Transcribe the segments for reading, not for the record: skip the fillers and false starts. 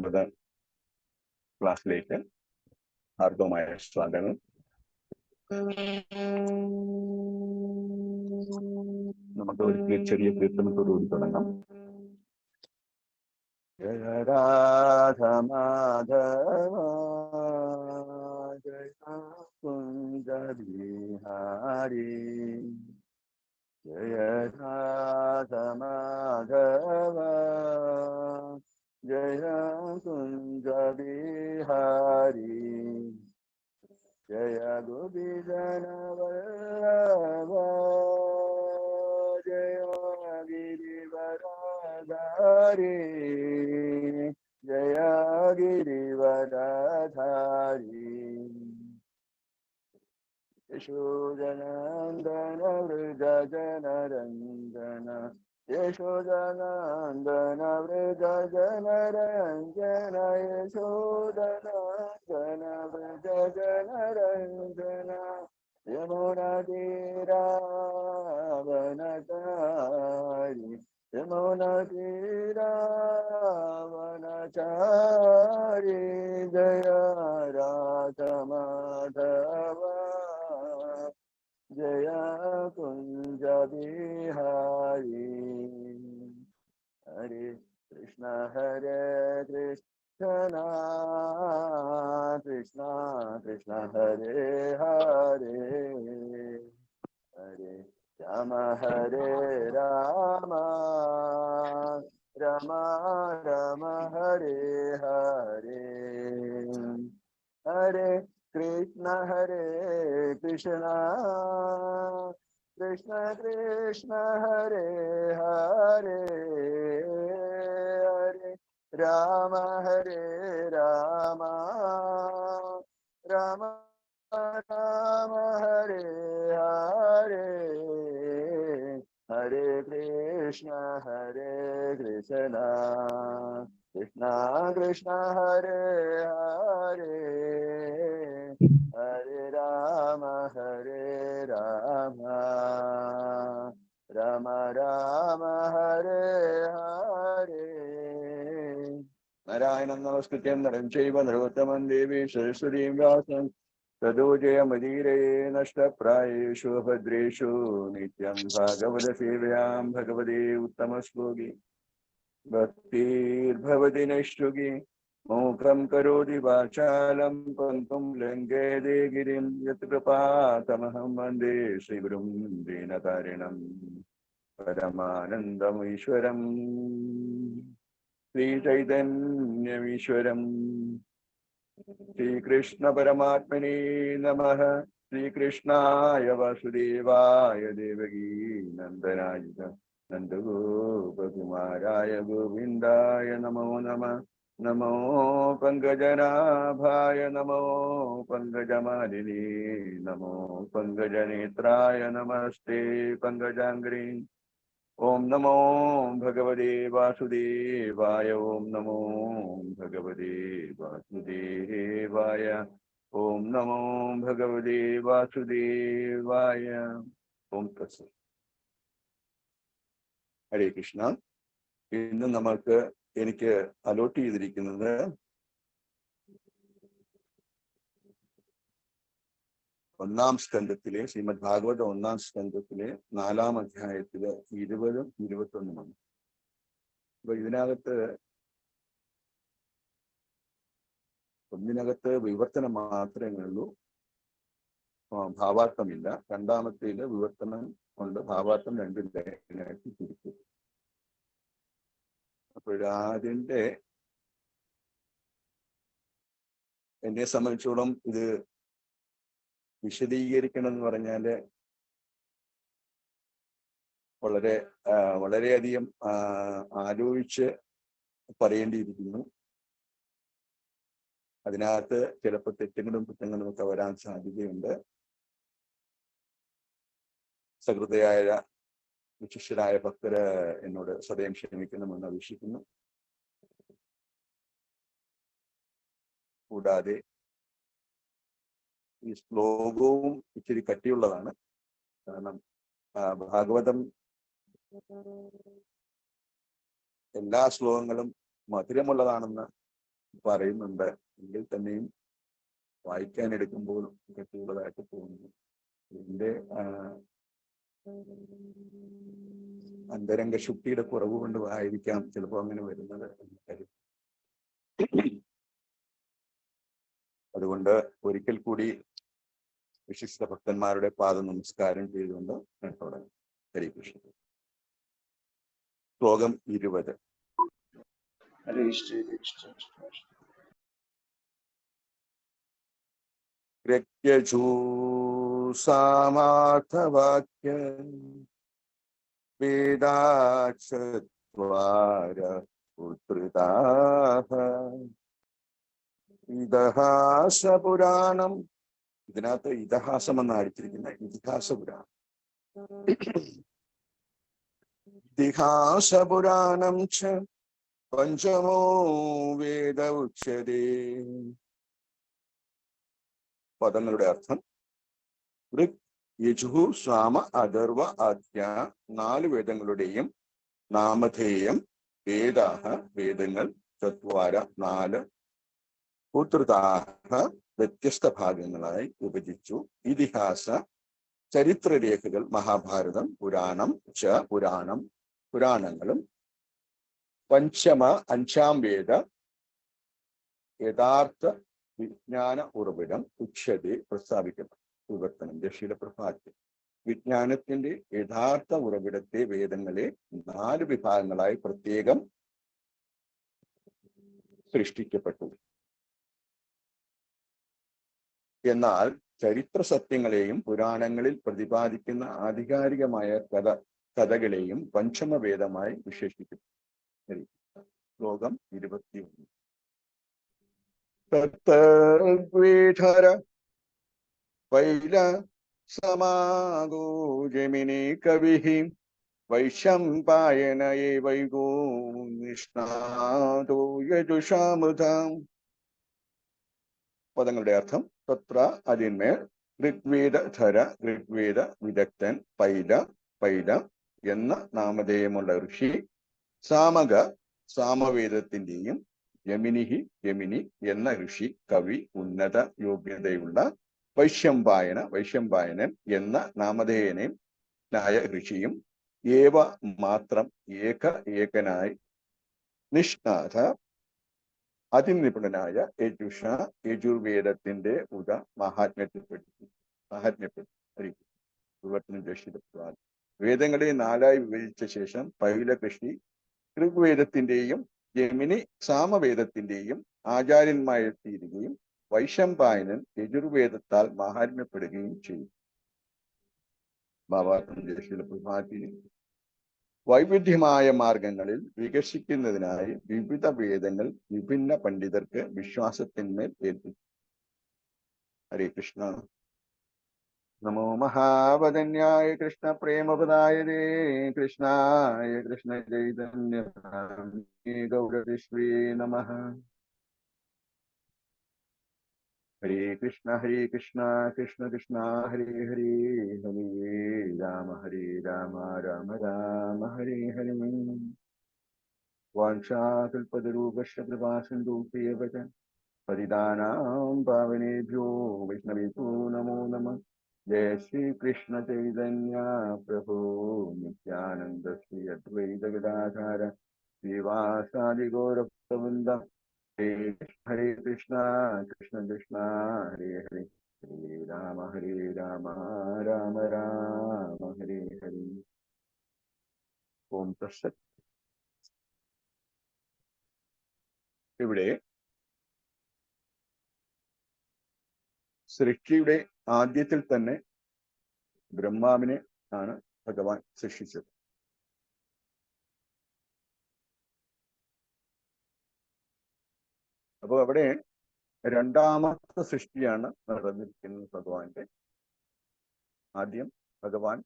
9 ക്ലാസ്സിലേക്ക് ഹാർദവമായ സ്വാഗതം. നമുക്ക് ഒരു ചെറിയ കീർത്തനത്തോടുകൂടി തുടങ്ങാം. ജയ രാധ മാധവ ജയ കുഞ്ച ബിഹാരി ജയ രാധ മാധവ ജയ കുഞ്ച ബിഹാരി ജയ ഗോപിജന വല്ലഭ ജയ ഗിരിവരധാരി ജയ ഗിരിവരധാരി യശോദനന്ദന വൃജ ജനരഞ്ജന യശോദനന്ദന വൃജ ജനരഞ്ജന യശോദനന്ദന വൃജ ജനരഞ്ജന യമുനാ തീരാവനചാരി യമുനാ തീരാവനചാരി ജയ രാധ മാധവ ജയ കുഞ്ച ബിഹാരി ഹരേ കൃഷ്ണ കൃഷ്ണ കൃഷ്ണ കൃഷ്ണ ഹരേ ഹരേ ഹരേ രാമ ഹരേ രാമ രാമ രാമ ഹരേ ഹരേ ഹരേ കൃഷ്ണ കൃഷ്ണ കൃഷ്ണ ഹരേ ഹരേ ഹരേ രാമ രാമ രാമ രാമ ഹരേ ഹരേ ഹരേ കൃഷ്ണ കൃഷ്ണ കൃഷ്ണ കൃഷ്ണ ഹരേ ഹരേ ഹരേ രാമ രാമ രാമ രാമ ഹരേ ഹരേ നാരായണം നമസ്കൃത്യം നരം ചൈവ നരോത്തമം ദേവീം സരസ്വതീം വ്യാസം തതോ ജയമദീരേ നഷ്ടപ്രായേഷു ഭദ്രേഷു നിത്യം ഭാഗവത സേവയാം ഭഗവതേ ഉത്തമശ്ലോകി ഭക്തിർഭവതി നൈഷ്ഠുകി മൂകം കരോതി വാചാലം പങ്കും ലംഘയതേ ഗിരിം യത് കൃപാതമഹം വന്ദേ ശ്രീഗുരും ദീനതാരിണം പരമാനന്ദമീശ്വരം ശ്രീചൈതന്യമീശ്വരം ശ്രീകൃഷ്ണ പരമാത്മനേ നമഃ. ശ്രീകൃഷ്ണായ വാസുദേവായ ദേവകീ നന്ദനായ നന്ദഗോപകുമാരായ ഗോവിന്ദായ നമോ നമഃ. നമോ പങ്കജനാഭായ നമോ പങ്കജമാലിനീ നമോ പങ്കജനേത്രായ നമസ്തേ പങ്കജാംഗ്രീ. ഓം നമോ ഭഗവതേ വാസുദേവായ ഓം നമോ ഭഗവതേ വാസുദേവായ ഓം നമോ ഭഗവതേ വാസുദേവായ. ഓം തത്സത്. ഹരേ കൃഷ്ണ. ഇന്ന് എനിക്ക് അലോട്ട് ചെയ്തിരിക്കുന്നത് ഒന്നാം സ്കന്ധത്തിലെ ശ്രീമദ് ഭാഗവത ഒന്നാം സ്കന്ധത്തിലെ 4-ാം അധ്യായത്തിലെ 20-ഉം 21-ഉമാണ്. അപ്പൊ ഒന്നിനകത്ത് വിവർത്തനം മാത്രമേ ഉള്ളൂ, ഭാവാർത്ഥമില്ല. രണ്ടാമത്തേല് വിവർത്തനം കൊണ്ട് ഭാവാർത്ഥം 2 ലൈനായിട്ട് തിരിക്കും. അപ്പോഴതിൻ്റെ എന്നെ സംബന്ധിച്ചോളം ഇത് വിശദീകരിക്കണം എന്ന് പറഞ്ഞാല് വളരെയധികം ആലോചിച്ച് പറയേണ്ടിയിരിക്കുന്നു. അതിനകത്ത് ചിലപ്പോൾ തെറ്റുകളും കുറ്റങ്ങളും ഒക്കെ വരാൻ സാധ്യതയുണ്ട്. സഹൃദയായ വിശിഷ്ടരായ ഭക്തര് എന്നോട് സദയം ക്ഷമിക്കണമെന്ന് അപേക്ഷിക്കുന്നു. കൂടാതെ ഈ ശ്ലോകവും ഇച്ചിരി കട്ടിയുള്ളതാണ്. കാരണം ഭാഗവതം എല്ലാ ശ്ലോകങ്ങളും മധുരമുള്ളതാണെന്ന് പറയുന്നുണ്ട്. എങ്കിൽ തന്നെയും വായിക്കാൻ എടുക്കുമ്പോൾ കൂടുതലായിട്ട് തോന്നുന്നു. ഇതിന്റെ അന്തരംഗ ശുദ്ധിയുടെ കുറവ് കൊണ്ട് ആയിരിക്കാം ചിലപ്പോൾ അങ്ങനെ വരുന്നത് എന്ന് കരുതി. അതുകൊണ്ട് ഒരിക്കൽ കൂടി വിശിഷ്ട ഭക്തന്മാരുടെ പാദ നമസ്കാരം ചെയ്തുകൊണ്ട് തുടങ്ങും. ഹരേ കൃഷ്ണ. ശ്ലോകം 20. സാമാർത്ഥവാക്യ വേദാചത്വാര ഉദ്ധൃതാഃ ഇതിഹാസ പുരാണം. ഇതിനകത്ത് ഇതിഹാസം എന്ന് അടിച്ചിരിക്കുന്ന ഇതിഹാസ പുരാണം. ഇതിഹാസ പുരാണം ച പഞ്ചമോ വേദ ഉച്യതേ. പദങ്ങളുടെ അർത്ഥം: ഋഗ്, യജുഹു, സാമ, അഥർവ, ആദ്യ 4 വേദങ്ങളുടെയും നാമധേയം. വേദാഹ വേദങ്ങൾ. ചത്വാര 4. ഉദ്ധൃതാഹ വ്യത്യസ്ത ഭാഗങ്ങളായി വിഭജിച്ചു. ഇതിഹാസ ചരിത്രരേഖകൾ. മഹാഭാരതം. പുരാണം ച പുരാണം പുരാണങ്ങളും. പഞ്ചമ 5ാം വേദ യഥാർത്ഥ വിജ്ഞാന ഉറവിടം. ഉച്യതേ പ്രസ്താവിക്കണം. വിവർത്തനം ജഷില പ്രഭാതി. വിജ്ഞാനത്തിന്റെ യഥാർത്ഥ ഉറവിടത്തെ വേദങ്ങളെ 4 വിഭാഗങ്ങളായി പ്രത്യേകം സൃഷ്ടിക്കപ്പെട്ടു. എന്നാൽ ചരിത്ര സത്യങ്ങളെയും പുരാണങ്ങളിൽ പ്രതിപാദിക്കുന്ന ആധികാരികമായ കഥകളെയും പഞ്ചമവേദമായി വിശേഷിക്കുന്നു. ശ്ലോകം 21. തത്വേഠര പൈല സമാഗോ ജമിനി കവിഃ വൈശംപായന ഏവൈകോ നിഷ്ണാതോ യജുഷാമൃതാം. പദങ്ങളുടെ അർത്ഥം: തത്ര അതിന്മേൽ, ഋഗ്വേദധര ഋഗ്വേദ വിദഗ്ധൻ, പൈല പൈല എന്ന നാമധേയമുള്ള ഋഷി, സാമക സാമവേദത്തിന്റെയും, യമിനിഹി യമിനി എന്ന ഋഷി, കവി ഉന്നത യോഗ്യതയുള്ള, വൈശംപായന വൈശംപായനൻ എന്ന നാമധേയനായ ഋഷിയും, ഏവ മാത്രം ഏകനായി, നിഷ്ണാഥ അതിനിപുണനായ, യജുഷ യജുർവേദത്തിന്റെ മഹാത്മ്യപ്പെടുത്തി. വേദങ്ങളെ 4ആയി വിഭജിച്ച ശേഷം പൈല ഋഷി ഋഗ്വേദത്തിന്റെയും യമിനി സാമവേദത്തിന്റെയും ആചാര്യന്മാരെ തീരുകയും വൈശംപായനൻ യജുർവേദത്താൽ മഹാത്മ്യപ്പെടുകയും ചെയ്തു. വൈവിധ്യമായ മാർഗങ്ങളിൽ വികസിക്കുന്നതിനായി വിവിധ വേദങ്ങൾ വിഭിന്ന പണ്ഡിതർക്ക് വിശ്വാസത്തിന്മേൽ ഏൽപ്പിച്ചു. ഹരേ കൃഷ്ണ. നമോ മഹാവദന്യായ കൃഷ്ണ പ്രേമപദായതേ കൃഷ്ണായ കൃഷ്ണ ചൈതന്യ ഗൗരവിശ്വേ നമഃ. ഹരേ കൃഷ്ണ കൃഷ്ണ കൃഷ്ണ ഹരേ ഹരേ, ഹരേ രാമ രാമ രാമ ഹരേ ഹരേ. വാഞ്ചാകൽപതരൂപശ്ച കൃപാസിന്ധുഭ്യവച പതിതാനാം പാവനേഭ്യോ വൈഷ്ണവേഭ്യോ നമോ നമഃ. ജയ ശ്രീ കൃഷ്ണ ചൈതന്യ പ്രഭു നിത്യാനന്ദ ശ്രീ അദ്വൈത ഗദാധര ശ്രീവാസാദി ഗൗരവൃന്ദ. ഹരേ കൃഷ്ണ കൃഷ്ണ കൃഷ്ണ ഹരേ ഹരേ, ഹരേ രാമ രാമ രാമ ഹരേ ഹരേ. ഓം തത്സത്. ഇവിടെ സൃഷ്ടിയുടെ ആദ്യത്തിൽ തന്നെ ബ്രഹ്മാവിനെ ആണ് ഭഗവാൻ സൃഷ്ടിച്ചത്. അപ്പോൾ അവിടെ 2ാമത്തെ സൃഷ്ടിയാണ് നടന്നിരിക്കുന്നത് ഭഗവാന്റെ. ആദ്യം ഭഗവാൻ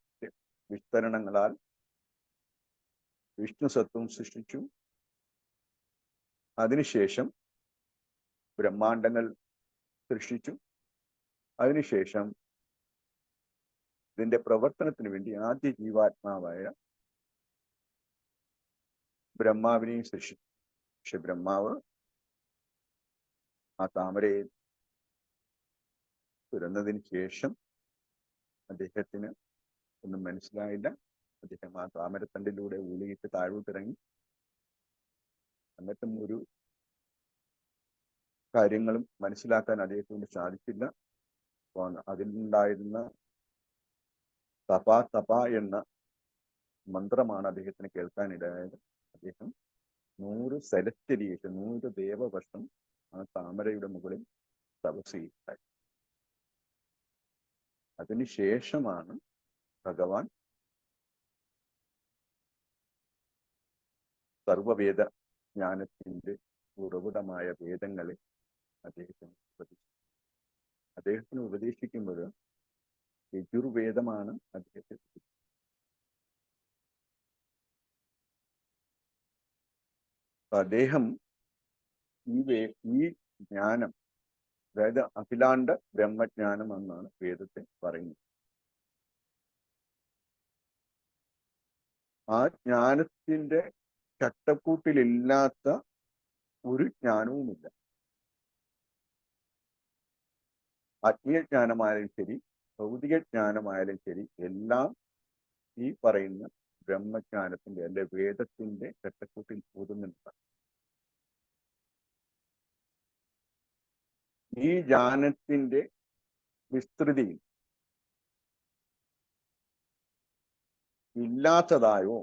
വിസ്തരണങ്ങളാൽ വിഷ്ണു സത്വം സൃഷ്ടിച്ചു. അതിനുശേഷം ബ്രഹ്മാണ്ടങ്ങൾ സൃഷ്ടിച്ചു. അതിനുശേഷം ഇതിന്റെ പ്രവർത്തനത്തിന് വേണ്ടി ആദ്യ ജീവാത്മാവായ ബ്രഹ്മാവിനെയും സൃഷ്ടിച്ചു. പക്ഷെ ബ്രഹ്മാവ് ആ താമരയെ തുരന്നതിന് ശേഷം അദ്ദേഹത്തിന് ഒന്നും മനസ്സിലായില്ല. അദ്ദേഹം ആ താമരത്തണ്ടിലൂടെ ഊളിയിട്ട് താഴോട്ടിറങ്ങി. എന്നിട്ടും ഒരു കാര്യങ്ങളും മനസ്സിലാക്കാൻ അദ്ദേഹത്തിന് സാധിച്ചില്ല. അതിലുണ്ടായിരുന്ന തപ എന്ന മന്ത്രമാണ് അദ്ദേഹത്തിന് കേൾക്കാനിടയായത്. അദ്ദേഹം 100 സെലസ്റ്റരിയേഷൻ 100 ദേവവർഷം ആ താമരയുടെ മുകളിൽ തപസ് ചെയ്യുണ്ടായി. അതിനുശേഷമാണ് ഭഗവാൻ സർവവേദ ജ്ഞാനത്തിന്റെ ഉറവിടമായ വേദങ്ങളെ അദ്ദേഹത്തിന് ഉപദേശിക്കുമ്പോൾ യജുർവേദമാണ് അദ്ദേഹത്തിന്. അദ്ദേഹം ഈ ജ്ഞാനം, അതായത് അഖിലാണ്ട ബ്രഹ്മജ്ഞാനം എന്നാണ് വേദത്തെ പറയുന്നത്. ആ ജ്ഞാനത്തിന്റെ ചട്ടക്കൂട്ടിലില്ലാത്ത ഒരു ജ്ഞാനവുമില്ല. ആത്മീയജ്ഞാനമായാലും ശരി, ഭൗതിക ജ്ഞാനമായാലും ശരി, എല്ലാം ഈ പറയുന്ന ബ്രഹ്മജ്ഞാനത്തിന്റെ അല്ലെ വേദത്തിന്റെ ചട്ടക്കൂട്ടിൽ ഒതുങ്ങുന്നതാണ്. ഈ ജ്ഞാനത്തിന്റെ വിസ്തൃതിയിൽ ഇല്ലാത്തതായോ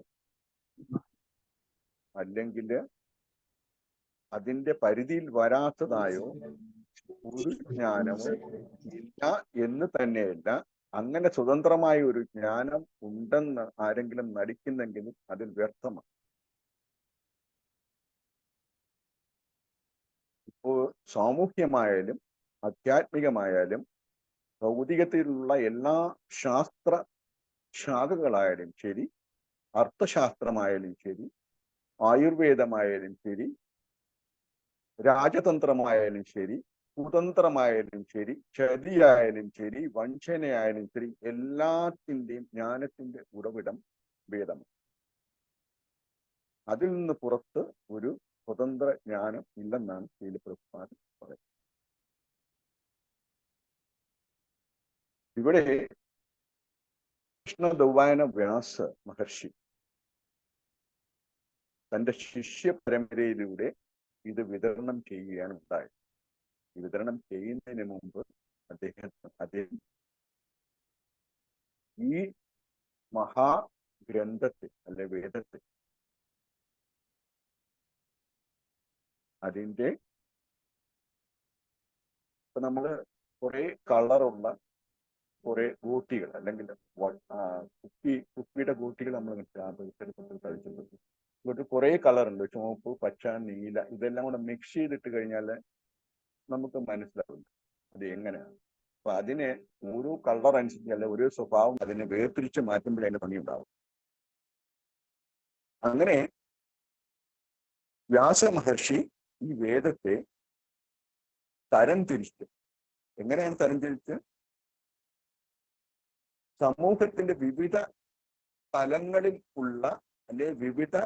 അല്ലെങ്കിൽ അതിന്റെ പരിധിയിൽ വരാത്തതായോ ഒരു ജ്ഞാനവും ഇല്ല എന്ന് തന്നെയല്ല, അങ്ങനെ സ്വതന്ത്രമായ ഒരു ജ്ഞാനം ഉണ്ടെന്ന് ആരെങ്കിലും നടിക്കുന്നെങ്കിലും അതിൽ വ്യർത്ഥമാണ്. ഇപ്പോൾ സാമൂഹ്യമായാലും ആധ്യാത്മികമായാലും ഭൗതികത്തിലുള്ള എല്ലാ ശാസ്ത്ര ശാഖകളായാലും ശരി, അർത്ഥശാസ്ത്രമായാലും ശരി, ആയുർവേദമായാലും ശരി, രാജതന്ത്രമായാലും ശരി, കുതന്ത്രമായാലും ശരി, ചതിയായാലും ശരി, വഞ്ചനയായാലും ശരി, എല്ലാത്തിൻ്റെയും ജ്ഞാനത്തിന്റെ ഉറവിടം വേദമാണ്. അതിൽ നിന്ന് പുറത്ത് ഒരു സ്വതന്ത്ര ജ്ഞാനം ഇല്ലെന്നാണ് ശ്രീല പ്രഭുപാദ് പറയുന്നത്. ഇവിടെ കൃഷ്ണദൗവായന വ്യാസ മഹർഷി തന്റെ ശിഷ്യ പരമ്പരയിലൂടെ ഇത് വിതരണം ചെയ്യുകയാണ് ഉണ്ടായത്. വിതരണം ചെയ്യുന്നതിന് മുമ്പ് അദ്ദേഹം ഈ മഹാഗ്രന്ഥത്തെ അല്ലെ വേദത്തെ അതിൻ്റെ ഇപ്പൊ നമ്മള് കുറെ കളറുള്ള കുറെ ഗോട്ടികൾ അല്ലെങ്കിൽ കുപ്പിയുടെ ഗോട്ടികൾ നമ്മൾ കഴിച്ചിട്ടുണ്ട്. ഇങ്ങോട്ട് കുറെ കളറുണ്ട്, ചുവപ്പ്, പച്ച, നീല, ഇതെല്ലാം കൂടെ മിക്സ് ചെയ്തിട്ട് കഴിഞ്ഞാൽ നമുക്ക് മനസ്സിലാവില്ല അത് എങ്ങനെയാണ്. അപ്പൊ അതിനെ ഓരോ കളർ അനുസരിച്ച് അല്ലെ ഓരോ സ്വഭാവം അതിനെ വേർതിരിച്ച് മാറ്റുമ്പോഴേ അതിന്റെ ഭംഗി ഉണ്ടാവും. അങ്ങനെ വ്യാസ മഹർഷി ഈ വേദത്തെ തരംതിരിച്ച്, എങ്ങനെയാണ് തരംതിരിച്ച്? സമൂഹത്തിന്റെ വിവിധ തലങ്ങളിൽ ഉള്ള അല്ലെ വിവിധ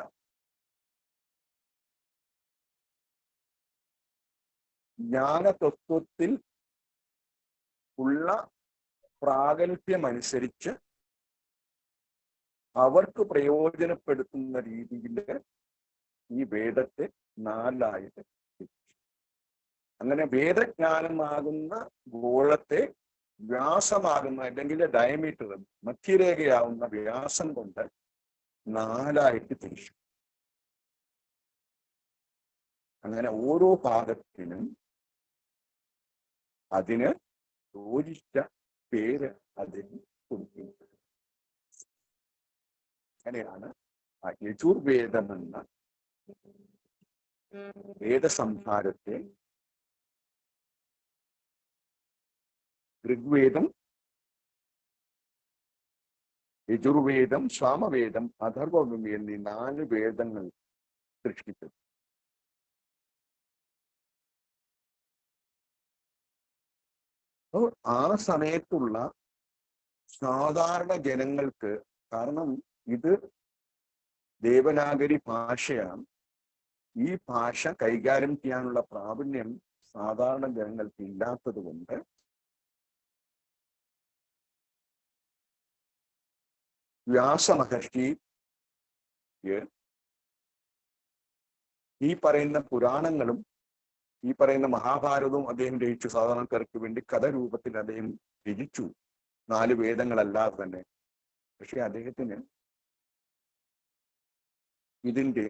ജ്ഞാനതത്വത്തിൽ ഉള്ള പ്രാഗൽഭ്യമനുസരിച്ച് അവർക്ക് പ്രയോജനപ്പെടുത്തുന്ന രീതിയിൽ ഈ വേദത്തെ 4ആയിട്ട്. അങ്ങനെ വേദജ്ഞാനമാകുന്ന ഗോളത്തെ വ്യാസമാകുന്ന അല്ലെങ്കിൽ ഡയമീറ്റർ മധ്യരേഖയാവുന്ന വ്യാസം കൊണ്ട് 4ആയിട്ട് തിരിച്ചു. അങ്ങനെ ഓരോ ഭാഗത്തിനും അതിന് യോജിച്ച പേര് അതിന് കൊടുക്കുന്നത്. അങ്ങനെയാണ് ആ യജുർവേദമെന്ന വേദസംഹാരത്തെ ഋഗ്വേദം, യജുർവേദം, സാമവേദം, അഥർവവേദം എന്നീ 4 വേദങ്ങൾ സൃഷ്ടിച്ചത്. ആ സമയത്തുള്ള സാധാരണ ജനങ്ങൾക്ക്, കാരണം ഇത് ദേവനാഗരി ഭാഷയാണ്, ഈ ഭാഷ കൈകാര്യം ചെയ്യാനുള്ള പ്രാവീണ്യം സാധാരണ ജനങ്ങൾക്ക് ഇല്ലാത്തത് കൊണ്ട് വ്യാസമഹർഷി ഈ പറയുന്ന പുരാണങ്ങളും ഈ പറയുന്ന മഹാഭാരതവും അദ്ദേഹം രചിച്ചു. സാധാരണക്കാർക്ക് വേണ്ടി കഥ രൂപത്തിൽ അദ്ദേഹം രചിച്ചു, 4 വേദങ്ങളല്ലാതെ തന്നെ. പക്ഷെ അദ്ദേഹത്തിന് ഇതിന്റെ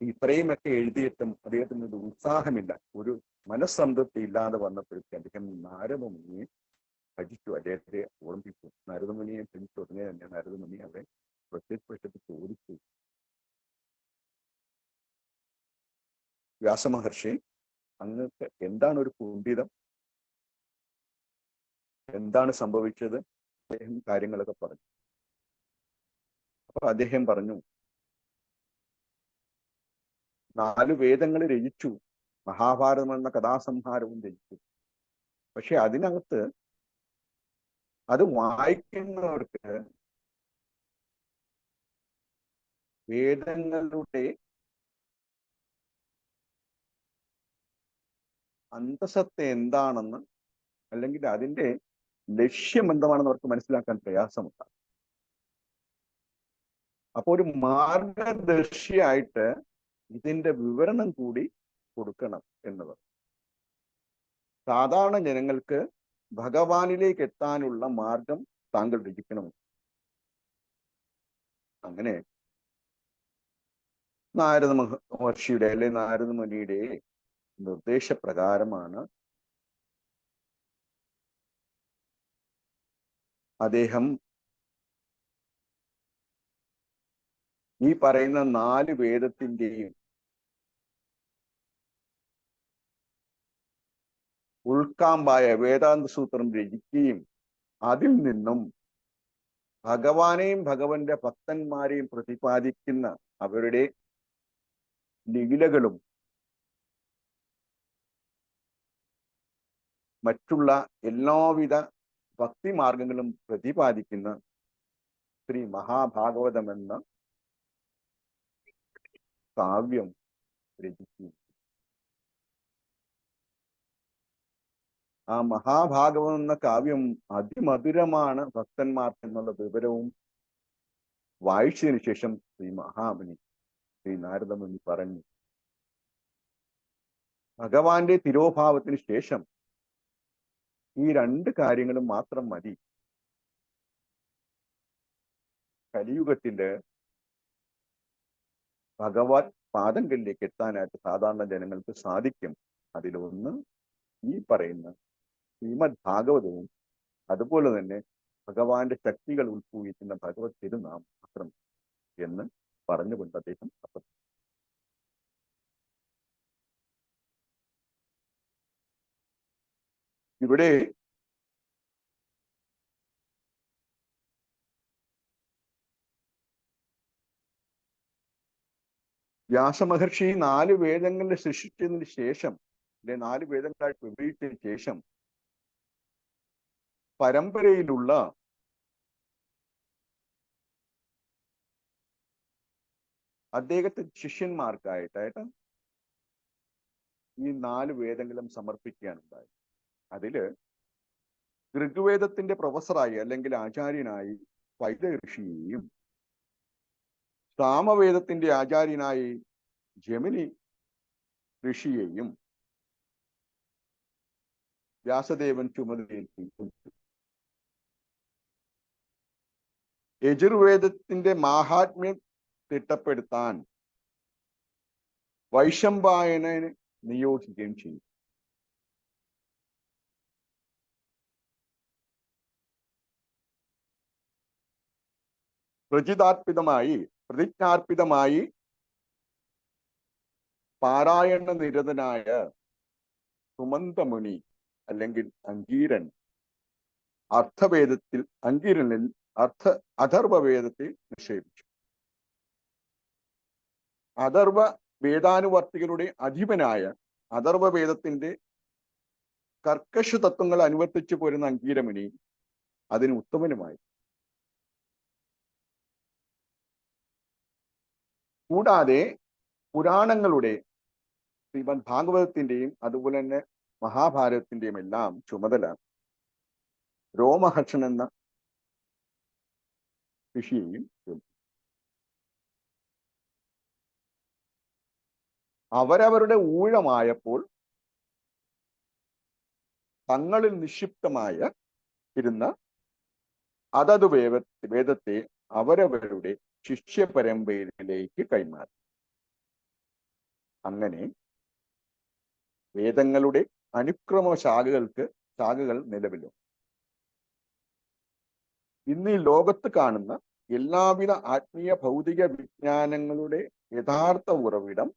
ഇത്രയുമൊക്കെ എഴുതിയിട്ടും അദ്ദേഹത്തിന് ഒരു ഉത്സാഹമില്ല, ഒരു മനസ്സംതൃപ്തി ഇല്ലാതെ വന്നപ്പോഴേക്ക് അദ്ദേഹം നാരദമുനിയെ ഭജിച്ചു, അദ്ദേഹത്തെ ഓർമ്മിപ്പിച്ചു. നാരദമുനിയെ ഭജിച്ചു ഉടനെ തന്നെ നാരദമുനി അവിടെ പ്രത്യക്ഷപ്പെട്ടിട്ട് ചോദിച്ചു, വ്യാസമഹർഷി, അങ്ങക്ക് എന്താണ് ഒരു കുണ്ഠിതം, എന്താണ് സംഭവിച്ചത്? അദ്ദേഹം കാര്യങ്ങളൊക്കെ പറഞ്ഞു. അപ്പൊ അദ്ദേഹം പറഞ്ഞു, 4 വേദങ്ങൾ രചിച്ചു, മഹാഭാരതം എന്ന കഥാസംഹാരവും രചിച്ചു. പക്ഷെ അതിനകത്ത് അത് വായിക്കുന്നവർക്ക് വേദങ്ങളുടെ അന്തസത്ത എന്താണെന്ന്, അല്ലെങ്കിൽ അതിന്റെ ലക്ഷ്യം എന്താണെന്ന് അവർക്ക് മനസ്സിലാക്കാൻ പ്രയാസമുണ്ട്. അപ്പൊ ഒരു മാർഗദർശിയായിട്ട് ഇതിന്റെ വിവരണം കൂടി കൊടുക്കണം എന്നത്. സാധാരണ ജനങ്ങൾക്ക് ഭഗവാനിലേക്ക് എത്താനുള്ള മാർഗം താങ്കൾ രചിക്കണം. അങ്ങനെ നാരദ മഹർഷിയുടെ അല്ലെ നാരദ മുനിയുടെ നിർദ്ദേശപ്രകാരമാണ് അദ്ദേഹം ഈ പറയുന്ന 4 വേദത്തിന്റെയും ഉൾക്കാമ്പായ വേദാന്ത സൂത്രം രചിക്കുകയും അതിൽ നിന്നും ഭഗവാനെയും ഭഗവന്റെ ഭക്തന്മാരെയും പ്രതിപാദിക്കുന്ന അവരുടെ ലീലകളും മറ്റുള്ള എല്ലാവിധ ഭക്തിമാർഗങ്ങളും പ്രതിപാദിക്കുന്ന ശ്രീ മഹാഭാഗവതം എന്ന കാവ്യം രചിച്ചു. ആ മഹാഭാഗവതം എന്ന കാവ്യം അതിമധുരമാണ് ഭക്തന്മാർക്ക് എന്നുള്ള വിവരവും വായിച്ചതിന് ശേഷം ശ്രീ മഹാമുനി ശ്രീ നാരദമുനി പറഞ്ഞു, ഭഗവാന്റെ തിരോഭാവത്തിന് ശേഷം ഈ 2 കാര്യങ്ങളും മാത്രം മതി കലിയുഗത്തില് ഭഗവത് പാദങ്ങളിലേക്ക് എത്താനായിട്ട് സാധാരണ ജനങ്ങൾക്ക് സാധിക്കും. അതിലൊന്ന് ഈ പറയുന്ന ശ്രീമദ് ഭാഗവതവും അതുപോലെ തന്നെ ഭഗവാന്റെ ശക്തികൾ ഉൾക്കൊള്ളിക്കുന്ന ഭഗവത് തിരുനാമം മാത്രം എന്ന് പറഞ്ഞുകൊണ്ട് അദ്ദേഹം ഇവിടെ വ്യാസമഹർഷി 4 വേദങ്ങളെ സൃഷ്ടിച്ചതിന് ശേഷം, 4 വേദങ്ങളായിട്ട് വിഭജിച്ചതിന് ശേഷം പരമ്പരയിലുള്ള അദ്ദേഹത്തെ ശിഷ്യന്മാർക്കായിട്ട് ഈ 4 വേദങ്ങളും സമർപ്പിക്കുകയാണുണ്ടായത്. അതില് ഋഗ്വേദത്തിന്റെ പ്രൊഫസറായി അല്ലെങ്കിൽ ആചാര്യനായി വൈദ ഋഷിയെയും, സാമവേദത്തിന്റെ ആചാര്യനായി ജമിനി ഋഷിയെയും വ്യാസദേവൻ ചുമതലയേൽപ്പിച്ചു. യജുർവേദത്തിന്റെ മാഹാത്മ്യം തിട്ടപ്പെടുത്താൻ വൈശമ്പായനെ നിയോഗിക്കുകയും ചെയ്തു. പ്രതിജ്ഞാർപ്പിതമായി പാരായണ നിരതനായ സുമന്തമുനി അല്ലെങ്കിൽ അംഗീരൻ അംഗീരനിൽ അഥർവവേദത്തെ നിക്ഷേപിച്ചു. അഥർവ വേദാനുവർത്തികളുടെ അധിപനായ അഥർവവേദത്തിന്റെ കർക്കശ തത്വങ്ങൾ അനുവർത്തിച്ചു പോരുന്ന അംഗീരമുനി അതിന് ഉത്തമനുമായി. കൂടാതെ പുരാണങ്ങളുടെ ശ്രീമദ് ഭാഗവതത്തിന്റെയും അതുപോലെ തന്നെ മഹാഭാരതത്തിന്റെയും എല്ലാം ചുമതല രോമഹർഷൻ എന്ന ഋഷിയെയും അവരവരുടെ ഊഴമായപ്പോൾ തങ്ങളിൽ നിക്ഷിപ്തമായ ഇരുന്ന അതത് വേദത്തെ അവരവരുടെ ശിഷ്യ പരമ്പരയിലേക്ക് കൈമാറി. അങ്ങനെ വേദങ്ങളുടെ അനുക്രമ ശാഖകൾ നിലവിലും ഇന്ന് ഈ ലോകത്ത് കാണുന്ന എല്ലാവിധ ആത്മീയ ഭൗതിക വിജ്ഞാനങ്ങളുടെ യഥാർത്ഥ ഉറവിടം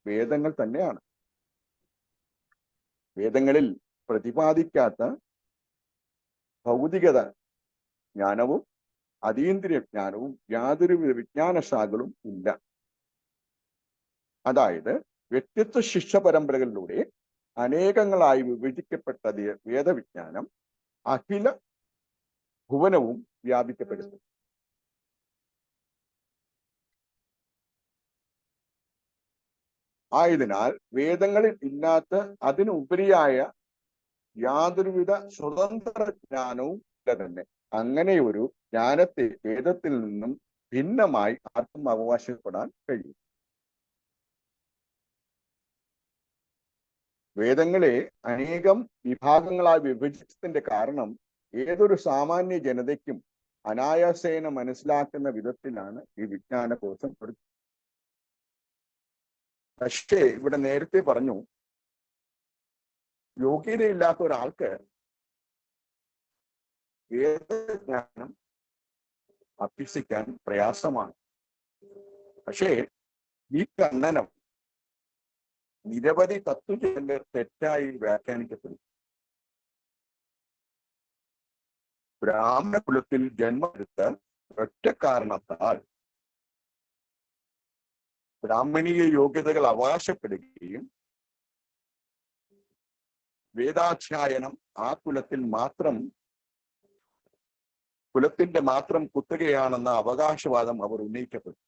വേദങ്ങൾ തന്നെയാണ്. വേദങ്ങളിൽ പ്രതിപാദിക്കാത്ത ഭൗതികത ജ്ഞാനവും അതീന്ദ്രിയ ജ്ഞാനവും യാതൊരു വിജ്ഞാന ശാഖകളും ഇല്ല. അതായത് വ്യത്യസ്ത ശിഷ്യ പരമ്പരകളിലൂടെ അനേകങ്ങളായി വിഭജിക്കപ്പെട്ട വേദവിജ്ഞാനം അഖില ഭുവനവും വ്യാപിക്കപ്പെടുന്നു. ആയതിനാൽ വേദങ്ങളിൽ ഇല്ലാത്ത അതിനുപരിയായ യാതൊരുവിധ സ്വതന്ത്ര ജ്ഞാനവും ഇല്ല തന്നെ. അങ്ങനെ ഒരു ജ്ഞാനത്തെ വേദത്തിൽ നിന്നും ഭിന്നമായി ആർക്കും അവകാശപ്പെടാൻ കഴിയും. വേദങ്ങളെ അനേകം വിഭാഗങ്ങളായി വിഭജിച്ചതിന്റെ കാരണം ഏതൊരു സാമാന്യ ജനതയ്ക്കും അനായാസേന മനസ്സിലാക്കുന്ന വിധത്തിലാണ് ഈ വിജ്ഞാന കോശം. പക്ഷേ ഇവിടെ നേരത്തെ പറഞ്ഞു, യോഗ്യതയില്ലാത്ത ഒരാൾക്ക് വേദജ്ഞാനം അഭ്യസിക്കാൻ പ്രയാസമാണ്. പക്ഷേ ഈ ഖണ്ഡനം നിരവധി തത്വചിന്തകൾ തെറ്റായി വ്യാഖ്യാനിക്കപ്പെടും. ബ്രാഹ്മണ കുലത്തിൽ ജന്മമെടുത്ത ഒറ്റ കാരണത്താൽ ബ്രാഹ്മണീയ യോഗ്യതകൾ അവകാശപ്പെടുകയും വേദാധ്യായനം ആ കുലത്തിന്റെ മാത്രം കുത്തകയാണെന്ന അവകാശവാദം അവർ ഉന്നയിക്കപ്പെട്ടു.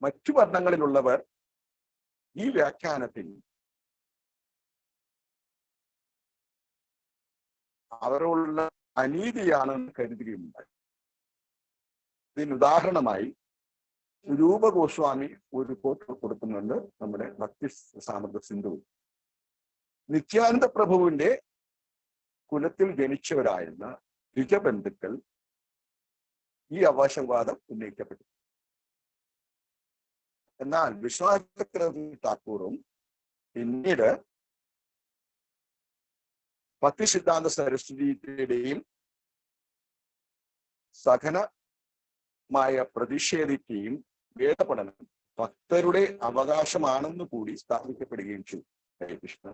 മറ്റു വർണ്ണങ്ങളിലുള്ളവർ ഈ വ്യാഖ്യാനത്തിൽ അവരോടുള്ള അനീതിയാണെന്ന് കരുതുകയുണ്ടായി. ഇതിന് ഉദാഹരണമായി രൂപഗോസ്വാമി ഒരു കോട്ട് കൊടുക്കുന്നുണ്ട് നമ്മുടെ ഭക്തി സാമർത്ഥ സിന്ധു. നിത്യാനന്ദ പ്രഭുവിന്റെ കുലത്തിൽ ജനിച്ചവരായിരുന്ന ദ്വിജബന്ധുക്കൾ ഈ അവകാശവാദം ഉന്നയിക്കപ്പെട്ടു. എന്നാൽ വിശ്വനാഥ ചക്രവർത്തി ഠാക്കൂറും പിന്നീട് ഭക്തി സിദ്ധാന്ത സരസ്വതിയുടെയും സഘനമായ പ്രതിഷേധിക്കുകയും വേദപഠനം ഭക്തരുടെ അവകാശമാണെന്ന് കൂടി സ്ഥാപിക്കപ്പെടുകയും ചെയ്തു. ഹരേ കൃഷ്ണ.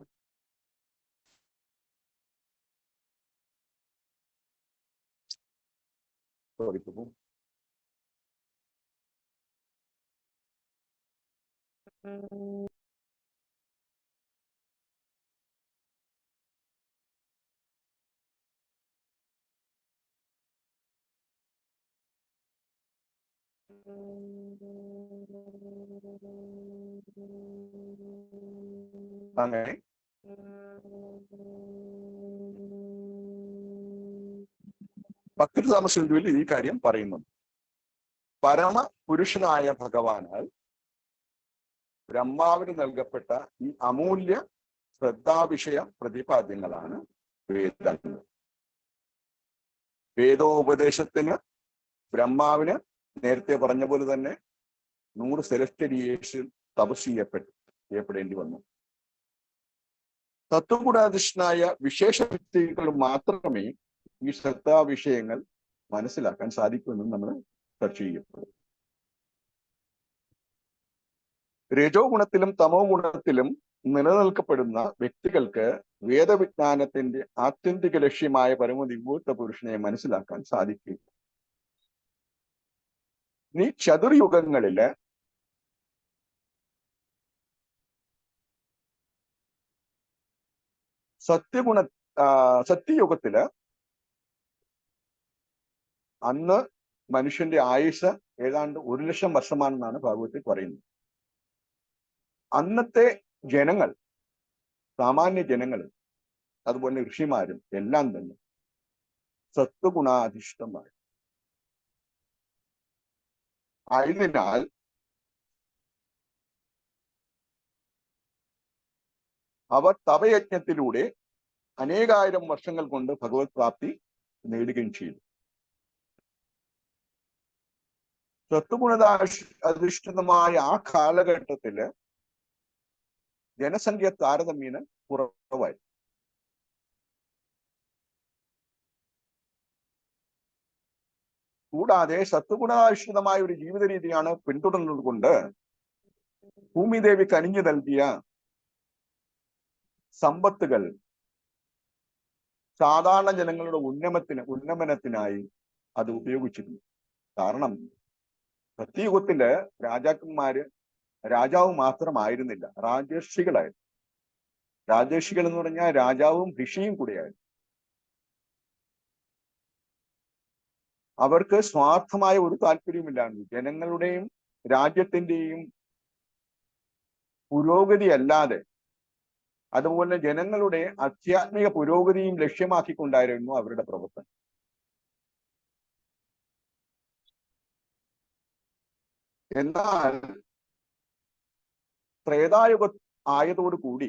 അങ്ങനെ ഭക്തിസാമ സിന്ധുവിൽ ഈ കാര്യം പറയുന്നുണ്ട്. പരമ പുരുഷനായ ഭഗവാനാൽ ബ്രഹ്മാവിന് നൽകപ്പെട്ട ഈ അമൂല്യ ശ്രദ്ധാവിഷയ പ്രതിപാദ്യങ്ങളാണ് വേദങ്ങൾ. വേദോപദേശത്തിന് ബ്രഹ്മാവിന് നേരത്തെ പറഞ്ഞ പോലെ തന്നെ 100 സെലസ്റ്റിയൽ ഇയേഴ്സ് തപസ് ചെയ്യപ്പെടേണ്ടി വന്നു. തത്വഗുണാധിഷ്ഠനായ വിശേഷ വ്യക്തികൾ മാത്രമേ ഈ ശ്രദ്ധാവിഷയങ്ങൾ മനസ്സിലാക്കാൻ സാധിക്കുമെന്ന് നമ്മൾ ചർച്ച ചെയ്യപ്പെടും. രജോ ഗുണത്തിലും തമോ ഗുണത്തിലും നിലനിൽക്കപ്പെടുന്ന വ്യക്തികൾക്ക് വേദവിജ്ഞാനത്തിന്റെ ആത്യന്തിക ലക്ഷ്യമായ പരമദിവ്യൂത്ത പുരുഷനെ മനസ്സിലാക്കാൻ സാധിക്കില്ല. ഈ ചതുർയുഗങ്ങളില് സത്യയുഗത്തില് അന്ന് മനുഷ്യന്റെ ആയുസ് ഏതാണ്ട് 1 ലക്ഷം വർഷമാണെന്നാണ് ഭാഗവതത്തിൽ പറയുന്നത്. അന്നത്തെ ജനങ്ങൾ, സാമാന്യ ജനങ്ങൾ, അതുപോലെ ഋഷിമാരും എല്ലാം തന്നെ സത്വഗുണാധിഷ്ഠമായി. ആയതിനാൽ അവർ തപയജ്ഞത്തിലൂടെ അനേകായിരം വർഷങ്ങൾ കൊണ്ട് ഭഗവത് പ്രാപ്തി നേടുകയും ചെയ്തു. അധിഷ്ഠിതമായ ആ കാലഘട്ടത്തില് ജനസംഖ്യ താരതമ്യേന കുറവായി. കൂടാതെ സത്വഗുണാധിഷ്ഠിതമായ ഒരു ജീവിത രീതിയാണ് പിന്തുടർന്നത് കൊണ്ട് ഭൂമിദേവി കനിഞ്ഞു നൽകിയ സമ്പത്തുകൾ സാധാരണ ജനങ്ങളുടെ ഉന്നമനത്തിനായി അത് ഉപയോഗിച്ചിരുന്നു. കാരണം സത്യയുഗത്തില് രാജാവ് മാത്രമായിരുന്നില്ല, രാജർഷികളായിരുന്നു. രാജർഷികൾ എന്ന് പറഞ്ഞാൽ രാജാവും ഋഷിയും കൂടിയായിരുന്നു. അവർക്ക് സ്വാർത്ഥമായ ഒരു താല്പര്യമില്ലായിരുന്നു. ജനങ്ങളുടെയും രാജ്യത്തിന്റെയും പുരോഗതി അല്ലാതെ, അതുപോലെ ജനങ്ങളുടെ ആധ്യാത്മിക പുരോഗതിയും ലക്ഷ്യമാക്കിക്കൊണ്ടായിരുന്നു അവരുടെ പ്രവർത്തനം. എന്നാൽ ത്രേതായുഗ ആയതോടുകൂടി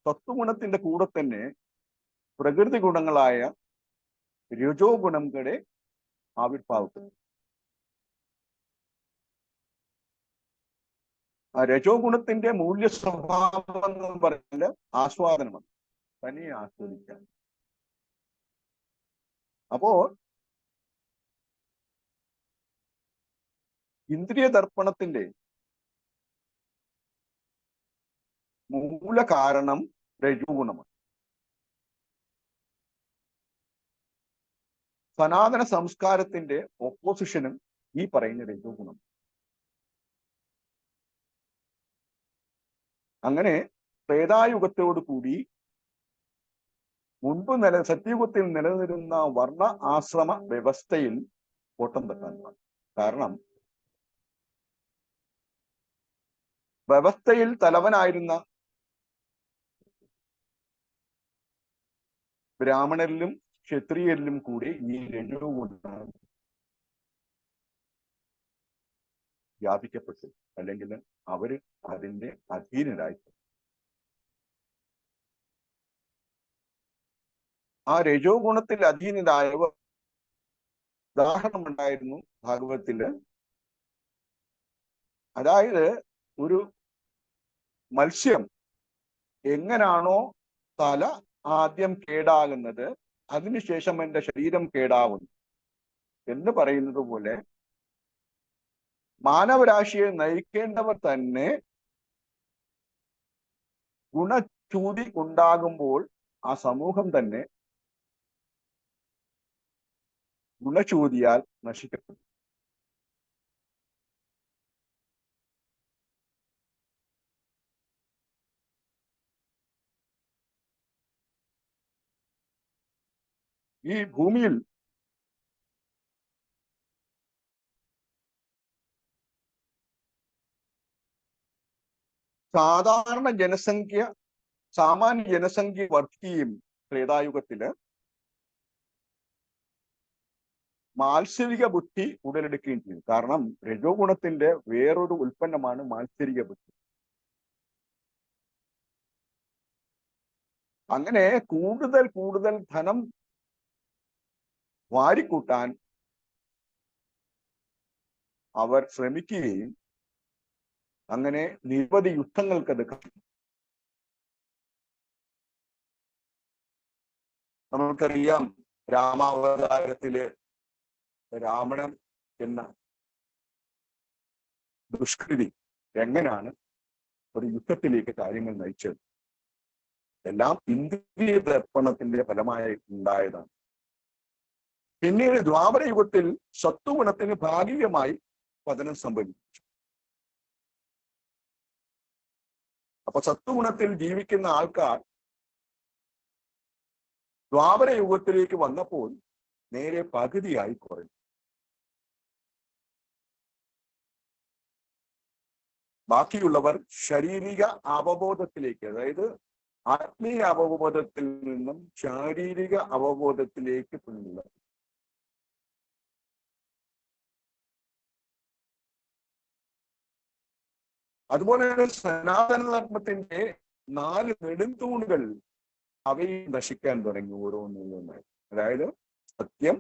സത്വഗുണത്തിന്റെ കൂടെ തന്നെ പ്രകൃതി ഗുണങ്ങളായ രജോ ഗുണങ്ങളുടെ ആവിർഭാവത്തിൽ. ആ രജോ ഗുണത്തിന്റെ മൂല്യ സ്വഭാവം എന്ന് പറഞ്ഞാൽ ആസ്വാദനമാണ്, തനിയെ ആസ്വദിക്കാൻ. അപ്പോൾ ഇന്ദ്രിയ ദർപ്പണത്തിന്റെ മൂല കാരണം രജോ ഗുണമാണ്. സനാതന സംസ്കാരത്തിന്റെ ഓപ്പോസിഷനും ഈ പറയുന്ന രജോ ഗുണം. അങ്ങനെ ത്രേതായുഗത്തോടു കൂടി മുൻപ് സത്യയുഗത്തിൽ നിലനിന്നിരുന്ന വർണ്ണ ആശ്രമ വ്യവസ്ഥയിൽ ഓട്ടം തട്ടാൻ പാടില്ല. കാരണം വ്യവസ്ഥയിൽ തലവനായിരുന്ന ബ്രാഹ്മണരിലും ക്ഷത്രിയരിലും കൂടി ഈ രജോ ഗുണം വ്യാപിക്കപ്പെട്ടു, അല്ലെങ്കിൽ അവര് അതിന്റെ അധീനരായി. ആ രജോ ഗുണത്തിൽ അധീനരായവർ, ഉദാഹരണമുണ്ടായിരുന്നു ഭാഗവതത്തില്. അതായത് ഒരു മത്സ്യം എങ്ങനാണോ തല ആദ്യം കേടാകുന്നത്, അതിനുശേഷം എൻ്റെ ശരീരം കേടാവുന്നു എന്ന് പറയുന്നത് പോലെ മാനവരാശിയെ നയിക്കേണ്ടവർ തന്നെ ഗുണച്യൂതി ഉണ്ടാകുമ്പോൾ ആ സമൂഹം തന്നെ ഗുണച്യൂതിയാൽ നശിക്കപ്പെടും. ഈ ഭൂമിയിൽ സാമാന്യ ജനസംഖ്യ വർദ്ധിക്കുകയും ത്രേതായുഗത്തില് മാത്സരിക ബുദ്ധി ഉടലെടുക്കുകയും ചെയ്യും. കാരണം രജോ ഗുണത്തിന്റെ വേറൊരു ഉൽപ്പന്നമാണ് മാത്സരിക ബുദ്ധി. അങ്ങനെ കൂടുതൽ കൂടുതൽ ധനം വാരിക്കൂട്ടാൻ അവർ ശ്രമിക്കുകയും അങ്ങനെ നിരവധി യുദ്ധങ്ങൾക്കത് നമുക്കറിയാം. രാമാവതാരത്തില് രാവണൻ എന്ന ദുഷ്കൃതി എങ്ങനെയാണ് ഒരു യുദ്ധത്തിലേക്ക് കാര്യങ്ങൾ നയിച്ചത്. എല്ലാം ഇന്ദ്രിയ ദർപ്പണത്തിന്റെ ഫലമായി ഉണ്ടായതാണ്. പിന്നീട് ദ്വാപര യുഗത്തിൽ സത്വഗുണത്തിന് ഭാഗികമായി പതനം സംഭവിച്ചു. അപ്പൊ സത്വഗുണത്തിൽ ജീവിക്കുന്ന ആൾക്കാർ ദ്വാപര യുഗത്തിലേക്ക് വന്നപ്പോൾ നേരെ പകുതിയായി കുറഞ്ഞു. ബാക്കിയുള്ളവർ ശാരീരിക അവബോധത്തിലേക്ക്, അതായത് ആത്മീയ അവബോധത്തിൽ നിന്നും ശാരീരിക അവബോധത്തിലേക്ക് പിന്നില്ല. അതുപോലെ തന്നെ സനാതന ധർമ്മത്തിന്റെ 4 നെടുംതൂണുകൾ അവയും നശിക്കാൻ തുടങ്ങി ഓരോന്നോരോന്നായി. അതായത് സത്യം,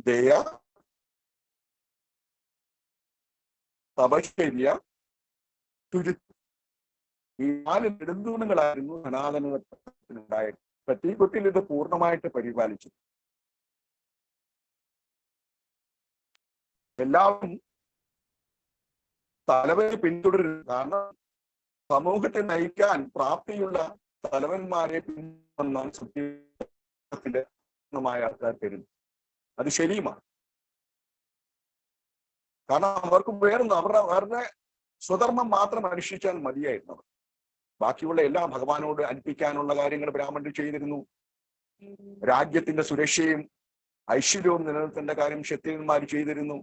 ദയ, തപശ്ചര്യ, ശുചിത്വം. ഈ 4 നെടുംതൂണുകളായിരുന്നു സനാതന ധർമ്മത്തിനുണ്ടായത്. പ്രതീകത്തിൽ ഇത് പൂർണ്ണമായിട്ട് പരിപാലിച്ചു. എല്ലാവരും തലവനെ പിന്തുടരുന്നു. കാരണം സമൂഹത്തെ നയിക്കാൻ പ്രാപ്തിയുള്ള തലവന്മാരെ പിന്തുടർന്നാണ് സത്യത്തിന്റെ ആൾക്കാർ തരുന്നു. അത് ശരിയുമാണ്. കാരണം അവർക്ക് അവരുടെ സ്വധർമ്മം മാത്രം അനുഷ്ഠിച്ചാൽ മതിയായിരുന്നു. ബാക്കിയുള്ള എല്ലാ ഭഗവാനോട് അർപ്പിക്കാനുള്ള കാര്യങ്ങൾ ബ്രാഹ്മണർ ചെയ്തിരുന്നു. രാജ്യത്തിന്റെ സുരക്ഷയും ഐശ്വര്യവും നിലനിർത്തേണ്ട കാര്യം ക്ഷത്രിയന്മാർ ചെയ്തിരുന്നു.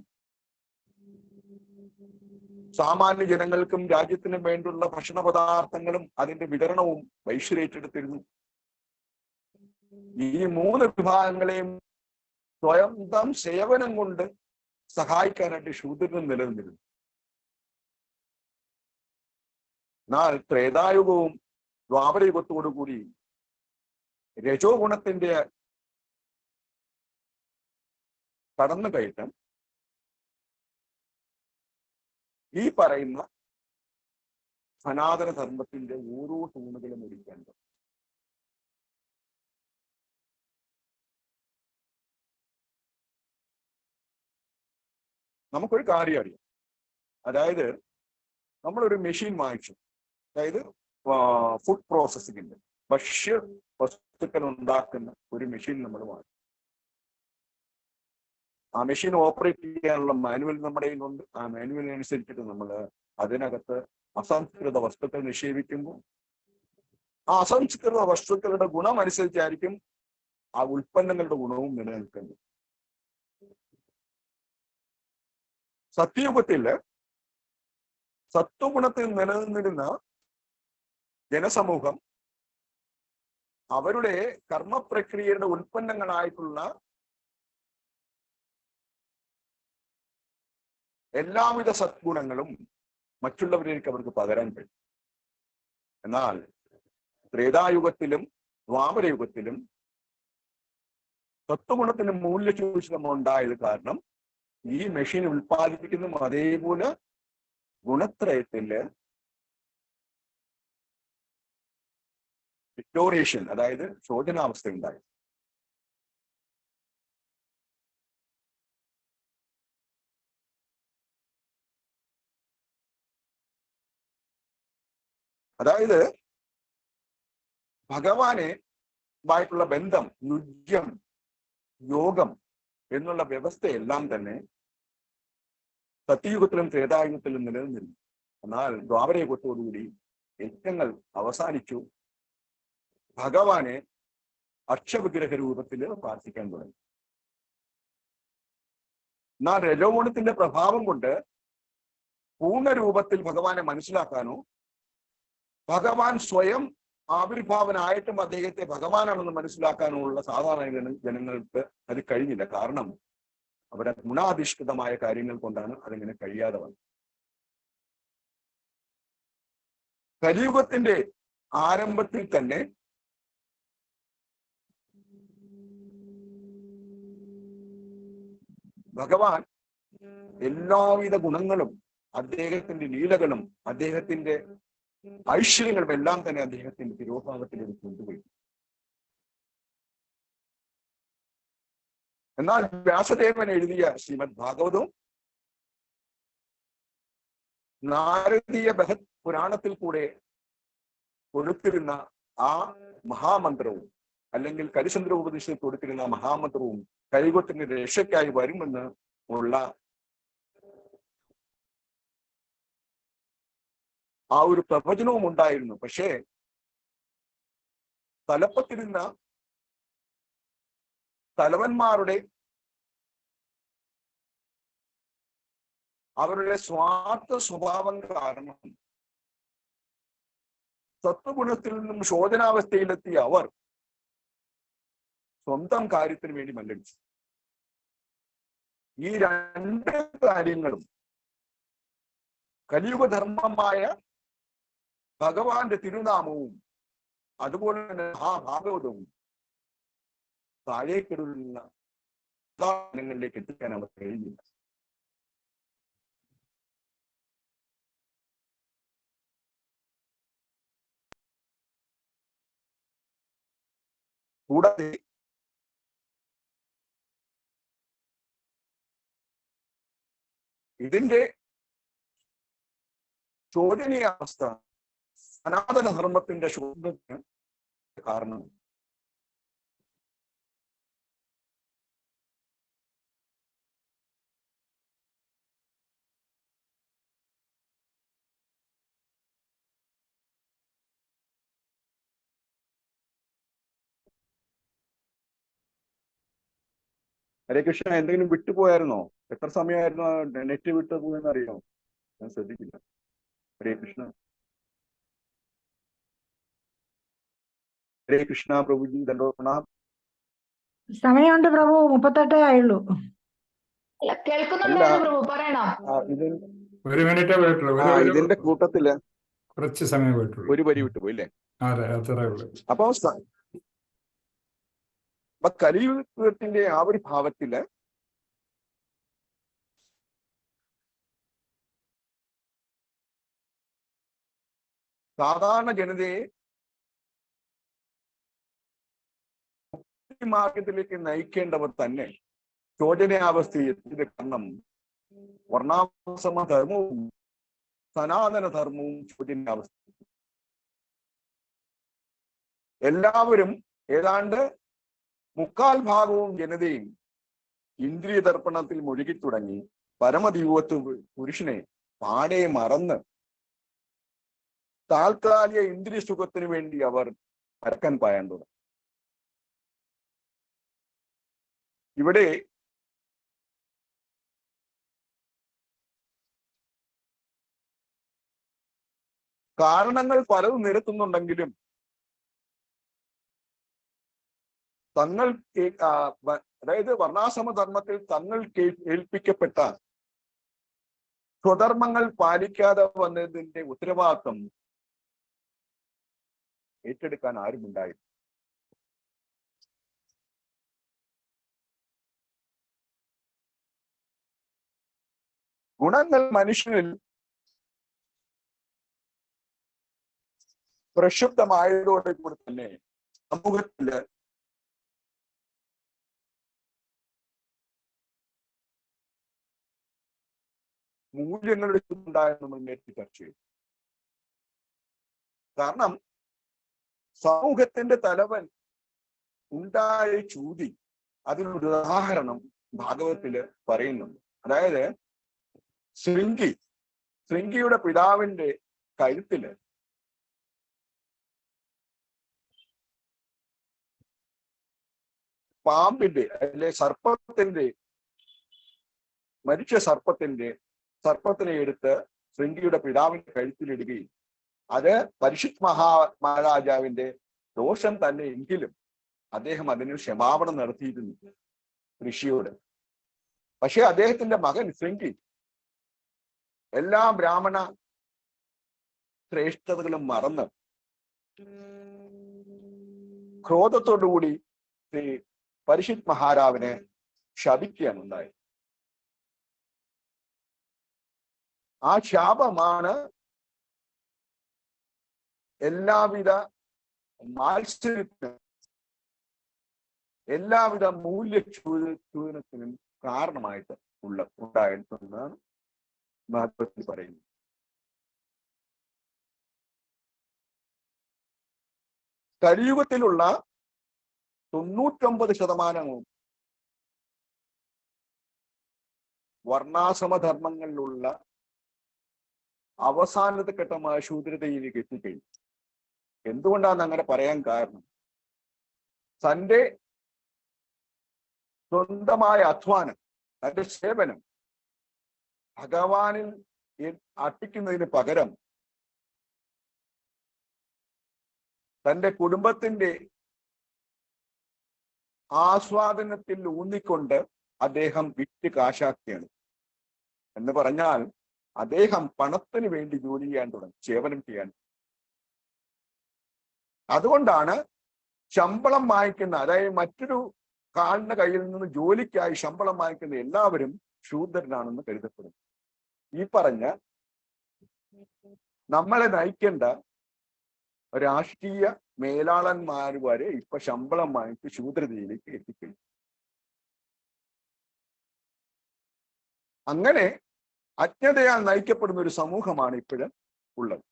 സാമാന്യ ജനങ്ങൾക്കും രാജ്യത്തിനും വേണ്ടിയുള്ള ഭക്ഷണ പദാർത്ഥങ്ങളും അതിന്റെ വിതരണവും വൈശ്യർ ഏറ്റെടുത്തിരുന്നു. ഈ 3 വിഭാഗങ്ങളെയും സ്വന്തം സേവനം കൊണ്ട് സഹായിക്കാനായിട്ട് ശൂദ്രനും നിലനിന്നിരുന്നു. എന്നാൽ ത്രേതായുഗവും ദ്വാപരയുഗത്തോടുകൂടി രജോ ഗുണത്തിന്റെ കടന്നുകയറ്റം ഈ പറയുന്ന സനാതന ധർമ്മത്തിന്റെ ഓരോ തൂണുകളും ഒടിക്കാൻ പറ്റും. നമുക്കൊരു കാര്യം അറിയാം. അതായത് നമ്മളൊരു മെഷീൻ വാങ്ങിച്ചു. അതായത് ഫുഡ് പ്രോസസ്സിങ്ങിന്റെ ഭക്ഷ്യ വസ്തുക്കൾ ഉണ്ടാക്കുന്ന ഒരു മെഷീൻ നമ്മൾ വാങ്ങിച്ചു. ആ മെഷീൻ ഓപ്പറേറ്റ് ചെയ്യാനുള്ള മാനുവൽ നമ്മുടെ കയ്യിലുണ്ട്. ആ മാനുവലിനനുസരിച്ചിട്ട് നമ്മൾ അതിനകത്ത് അസംസ്കൃത വസ്തുക്കൾ നിക്ഷേപിക്കുമ്പോൾ ആ അസംസ്കൃത വസ്തുക്കളുടെ ഗുണം അനുസരിച്ചായിരിക്കും ആ ഉൽപ്പന്നങ്ങളുടെ ഗുണവും നിലനിൽക്കുന്നത്. സത്യയുഗത്തില് സത്വഗുണത്തിൽ നിലനിന്നിരുന്ന ജനസമൂഹം അവരുടെ കർമ്മപ്രക്രിയയുടെ ഉൽപ്പന്നങ്ങളായിട്ടുള്ള എല്ലാവിധ സദ്ഗുണങ്ങളും മറ്റുള്ളവരിലേക്ക് അവർക്ക് പകരാൻ കഴിയും. എന്നാൽ ത്രേതായുഗത്തിലും ദ്വാപരയുഗത്തിലും സത്വഗുണത്തിന് മൂല്യചൂഷണം ഉണ്ടായത് കാരണം ഈ മെഷീൻ ഉൽപ്പാദിപ്പിക്കുന്ന അതേപോലെ ഗുണത്രയത്തില് ഡിറ്റോറേഷൻ, അതായത് ശോചനാവസ്ഥ ഉണ്ടായി. അതായത് ഭഗവാനെ ആയിട്ടുള്ള ബന്ധം, യുജ്യം, യോഗം എന്നുള്ള വ്യവസ്ഥയെല്ലാം തന്നെ സത്യയുഗത്തിലും ത്രേതായുഗത്തിലും നിലനിന്നിരുന്നു. എന്നാൽ ദ്വാപരയുഗത്തോടുകൂടി യജ്ഞങ്ങൾ അവസാനിച്ചു. ഭഗവാനെ അക്ഷവിഗ്രഹ രൂപത്തിൽ പ്രാർത്ഥിക്കാൻ തുടങ്ങി. എന്നാൽ രജോഗുണത്തിന്റെ പ്രഭാവം കൊണ്ട് പൂർണ്ണരൂപത്തിൽ ഭഗവാനെ മനസ്സിലാക്കാനോ ഭഗവാൻ സ്വയം ആവിർഭാവനായിട്ടും അദ്ദേഹത്തെ ഭഗവാനാണെന്ന് മനസ്സിലാക്കാനുള്ള സാധാരണ ജനങ്ങൾക്ക് അത് കഴിഞ്ഞില്ല. കാരണം അവരുടെ ഗുണാധിഷ്ഠിതമായ കാര്യങ്ങൾ കൊണ്ടാണ് അതിങ്ങനെ കഴിയാതെ വന്നത്. കലിയുഗത്തിന്റെ ആരംഭത്തിൽ തന്നെ ഭഗവാൻ എല്ലാവിധ ഗുണങ്ങളും അദ്ദേഹത്തിന്റെ ലീലകളും അദ്ദേഹത്തിന്റെ ഐശ്വര്യങ്ങളും എല്ലാം തന്നെ അദ്ദേഹത്തിന്റെ തിരോഭാവത്തിലേക്ക് കൊണ്ടുപോയി. എന്നാൽ വ്യാസദേവൻ എഴുതിയ ശ്രീമദ് ഭാഗവതവും നാരദീയ ബൃഹത് പുരാണത്തിൽ കൂടെ കൊടുത്തിരുന്ന ആ മഹാമന്ത്രവും അല്ലെങ്കിൽ കരിചന്ദ്ര ഉപദേശത്തിൽ കൊടുത്തിരുന്ന മഹാമന്ത്രവും കലിയുഗത്തിന്റെ രക്ഷയ്ക്കായി വരുമെന്ന് ഉള്ള ആ ഒരു പ്രവചനവും ഉണ്ടായിരുന്നു. പക്ഷേ തലപ്പത്തിരുന്ന തലവന്മാരുടെ അവരുടെ സ്വാർത്ഥ സ്വഭാവം കാരണം സത്വഗുണത്തിൽ നിന്നും ശോധനാവസ്ഥയിലെത്തിയ അവർ സ്വന്തം കാര്യത്തിന് വേണ്ടി മല്ലടിച്ചു. ഈ രണ്ട് കാര്യങ്ങളും കലിയുഗധർമ്മമായ ഭഗവാന്റെ തിരുനാമവും അതുപോലെ തന്നെ ആ ഭാഗവതവും താഴേക്കിടുന്ന ങ്ങളിലേക്ക് എത്തിക്കാൻ അവർ കഴിയില്ല. കൂടാതെ ഇതിന്റെ ശോചനീയാവസ്ഥ സനാതന ധർമ്മത്തിന്റെ ശോധനത്തിന് കാരണം. ഹരേ കൃഷ്ണ, എന്തെങ്കിലും വിട്ടുപോയായിരുന്നോ? എത്ര സമയമായിരുന്നു നെറ്റ് വിട്ടു പോയെന്ന് അറിയാമോ? ഞാൻ ശ്രദ്ധിക്കില്ല. ഹരേ കൃഷ്ണ. ഹരേ കൃഷ്ണ പ്രഭുജി, ദണ്ഡോപ്രണാം. സമയമുണ്ട് പ്രഭു, 38 ആയുള്ളൂ. ഒരു മിനിറ്റേ പോയിട്ടുള്ളൂ. ഇതിന്റെ കൂട്ടത്തില് കുറച്ച് സമയം പോയിട്ടുള്ളൂ. ഒരു വരി വിട്ടുപോയി അല്ലേ? അതെ, അത്രേ ഉള്ളൂ. അപ്പൊ കലിയുഗത്തിന്റെ ആവിർഭാവത്തില് സാധാരണ ജനതയെ മാർഗത്തിലേക്ക് നയിക്കേണ്ടവർ തന്നെ ശോചനീയാവസ്ഥയിൽ എത്തിയത് കാരണം വർണ്ണാശ്രമ ധർമ്മവും സനാതന ധർമ്മവും ശോചനീയാവസ്ഥ. എല്ലാവരും ഏതാണ്ട് 3/4 ഭാഗവും ജനതയും ഇന്ദ്രിയ ദർപ്പണത്തിൽ മുഴുകി തുടങ്ങി പരമദൈവത്വ പുരുഷനെ പാടെ മറന്ന് താൽക്കാലിക ഇന്ദ്രിയ സുഖത്തിന് വേണ്ടി അവർ പരക്കാൻ പായാൻ തുടങ്ങി. ഇവിടെ കാരണങ്ങൾ പലതും നിരത്തുന്നുണ്ടെങ്കിലും തങ്ങൾ അതായത് വർണ്ണാശ്രമ ധർമ്മത്തിൽ തങ്ങൾ ഏൽപ്പിക്കപ്പെട്ട സ്വധർമ്മങ്ങൾ പാലിക്കാതെ വന്നതിന്റെ ഉത്തരവാദിത്വം ഏറ്റെടുക്കാൻ ആരുമുണ്ടായില്ല. ഗുണങ്ങൾ മനുഷ്യനിൽ പ്രക്ഷുബ്ധമായതോടുകൂടി തന്നെ സമൂഹത്തില് മൂല്യങ്ങളുടെ ഉണ്ടായെന്ന് നമ്മൾ നേരത്തെ ചർച്ച ചെയ്തു. കാരണം സമൂഹത്തിന്റെ തലവൻ ഉണ്ടായ ചൂതി അതിനൊരു ഉദാഹരണം ഭാഗവത്തില് പറയുന്നുണ്ട്. അതായത് ശൃംഗിയുടെ പിതാവിന്റെ കഴുത്തില് പാമ്പിന്റെ അല്ലെ മരിച്ച സർപ്പത്തിനെ എടുത്ത് ശൃംഗിയുടെ പിതാവിന്റെ കഴുത്തിലിടുകയും അത് പരിഷത്ത് മഹാരാജാവിന്റെ ദോഷം തന്നെ എങ്കിലും അദ്ദേഹം അതിന് ക്ഷമാപണം നടത്തിയിരുന്നു ഋഷിയോട്. പക്ഷെ അദ്ദേഹത്തിന്റെ മകൻ ശൃംഗി എല്ലാ ബ്രാഹ്മണ ശ്രേഷ്ഠതകളും മറന്ന് ക്രോധത്തോടുകൂടി പരിഷത്ത് മഹാരാവിനെ ശപിക്കുകയാണ് ഉണ്ടായത്. ആ ശാപമാണ് എല്ലാവിധ മാത്സര്യത്തിനും എല്ലാവിധ മൂല്യചൂദനത്തിനും കാരണമായിട്ട് ഉണ്ടായിരുന്നതാണ് ഭാഗവത്തിൽ പറയുന്നത്. കലിയുഗത്തിലുള്ള 99% വർണ്ണാശ്രമധർമ്മങ്ങളിലുള്ള അവസാനത്തെ ഘട്ടമായ ശൂദ്രതയിലേക്ക് എത്തിക്കഴിഞ്ഞു. എന്തുകൊണ്ടാണ് അങ്ങനെ പറയാൻ കാരണം? തൻ്റെ സ്വന്തമായ അധ്വാനം, തൻ്റെ സേവനം ഭഗവാനിൽ അർപ്പിക്കുന്നതിന് പകരം തന്റെ കുടുംബത്തിന്റെ ആസ്വാദനത്തിൽ ഊന്നിക്കൊണ്ട് അദ്ദേഹം വിറ്റ് കാശാക്കിയാണ്. എന്ന് പറഞ്ഞാൽ അദ്ദേഹം പണത്തിന് വേണ്ടി ജോലി ചെയ്യാൻ തുടങ്ങി, സേവനം ചെയ്യാൻ. അതുകൊണ്ടാണ് ശമ്പളം വാങ്ങിക്കുന്ന, അതായത് മറ്റൊരു കാലിന്റെ കയ്യിൽ നിന്ന് ജോലിക്കായി ശമ്പളം വാങ്ങിക്കുന്ന എല്ലാവരും ശൂദ്രനാണെന്ന് കരുതപ്പെടുന്നു. ഈ പറഞ്ഞ നമ്മളെ നയിക്കേണ്ട രാഷ്ട്രീയ മേലാളന്മാർ വരെ ഇപ്പൊ ശമ്പളം വാങ്ങിച്ച് ശൂദ്രതയിലേക്ക് എത്തിക്കഴിഞ്ഞു. അങ്ങനെ അജ്ഞതയാൽ നയിക്കപ്പെടുന്ന ഒരു സമൂഹമാണ് ഇപ്പോഴും ഉള്ളത്.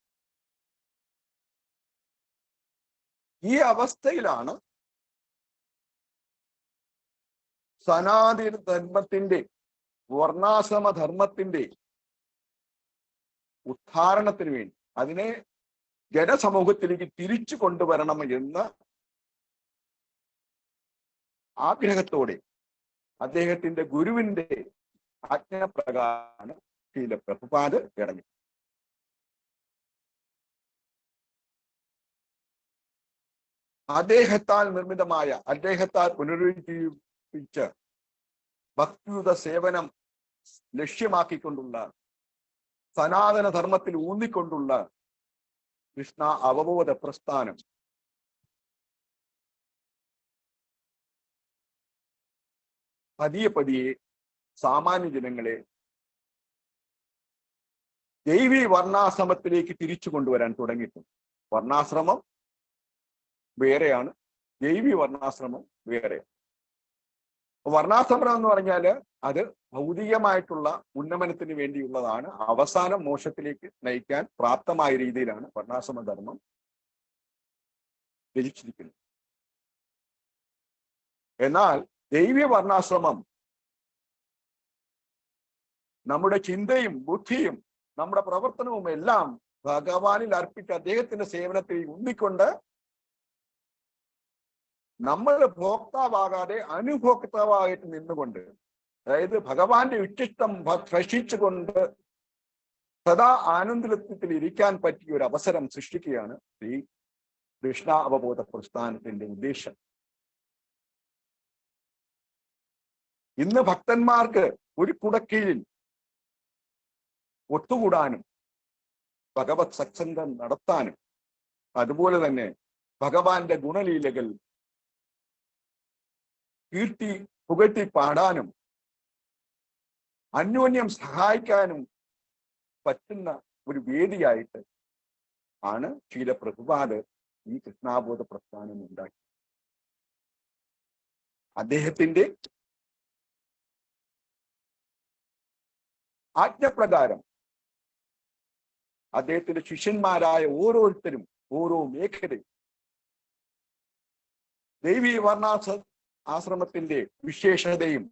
ഈ അവസ്ഥയിലാണ് സനാതന ധർമ്മത്തിന്റെ, വർണ്ണാശ്രമ ധർമ്മത്തിന്റെ ഉദ്ധാരണത്തിന് വേണ്ടി, അതിനെ ജനസമൂഹത്തിലേക്ക് തിരിച്ചു കൊണ്ടുവരണം എന്ന ആഗ്രഹത്തോടെ അദ്ദേഹത്തിന്റെ ഗുരുവിന്റെ ആജ്ഞാപ്രകാരമാണ് ശ്രീല പ്രഭുപാദ് ഇറങ്ങി. അദ്ദേഹത്താൽ നിർമ്മിതമായ, അദ്ദേഹത്താൽ പുനരുജ്ജീവിപ്പിച്ച ഭക്തിയുത സേവനം ലക്ഷ്യമാക്കിക്കൊണ്ടുള്ള, സനാതന ധർമ്മത്തിൽ ഊന്നിക്കൊണ്ടുള്ള കൃഷ്ണ അവബോധ പ്രസ്ഥാനം പതിയെ പതിയെ സാമാന്യ ജനങ്ങളെ ദൈവീ വർണ്ണാശ്രമത്തിലേക്ക് തിരിച്ചു കൊണ്ടുവരാൻ തുടങ്ങിയിട്ടുണ്ട്. വർണ്ണാശ്രമം വേറെയാണ്, ദൈവീ വർണ്ണാശ്രമം വേറെയാണ്. വർണ്ണാശ്രമം എന്ന് പറഞ്ഞാൽ അത് ഭൗതികമായിട്ടുള്ള ഉന്നമനത്തിന് വേണ്ടിയുള്ളതാണ്. അവസാനം മോക്ഷത്തിലേക്ക് നയിക്കാൻ പ്രാപ്തമായ രീതിയിലാണ് വർണ്ണാശ്രമ ധർമ്മം രചിച്ചിരിക്കുന്നത്. എന്നാൽ ദൈവീയ വർണ്ണാശ്രമം നമ്മുടെ ചിന്തയും ബുദ്ധിയും നമ്മുടെ പ്രവർത്തനവും എല്ലാം ഭഗവാനിൽ അർപ്പിച്ച് അദ്ദേഹത്തിന്റെ സേവനത്തിൽ ഉന്നിക്കൊണ്ട് നമ്മൾ ഭോക്താവാകാതെ അനുഭോക്താവായിട്ട് നിന്നുകൊണ്ട്, അതായത് ഭഗവാന്റെ ഉച്ഛിഷ്ടം ഭക്ഷിച്ചുകൊണ്ട് സദാ ആനന്ദത്തിൽ ഇരിക്കാൻ പറ്റിയ ഒരു അവസരം സൃഷ്ടിക്കുകയാണ് ഈ കൃഷ്ണ അവബോധ പ്രസ്ഥാനത്തിന്റെ ഉദ്ദേശം. ഇന്ന് ഭക്തന്മാർക്ക് ഒരു കുടക്കീഴിൽ ഒത്തുകൂടാനും ഭഗവത് സത്സംഗം നടത്താനും അതുപോലെ തന്നെ ഭഗവാന്റെ ഗുണലീലകൾ പുകഴ്ത്തി പാടാനും അന്യോന്യം സഹായിക്കാനും പറ്റുന്ന ഒരു വേദിയായിട്ട് ആണ് ശ്രീല പ്രഭുപാദ് ഈ കൃഷ്ണാബോധ പ്രസ്ഥാനം ഉണ്ടാക്കി. അദ്ദേഹത്തിന്റെ ആജ്ഞപ്രകാരം അദ്ദേഹത്തിന്റെ ശിഷ്യന്മാരായ ഓരോരുത്തരും ഓരോ മേഖലയും ദൈവീ ആശ്രമത്തിന്റെ വിശേഷതയും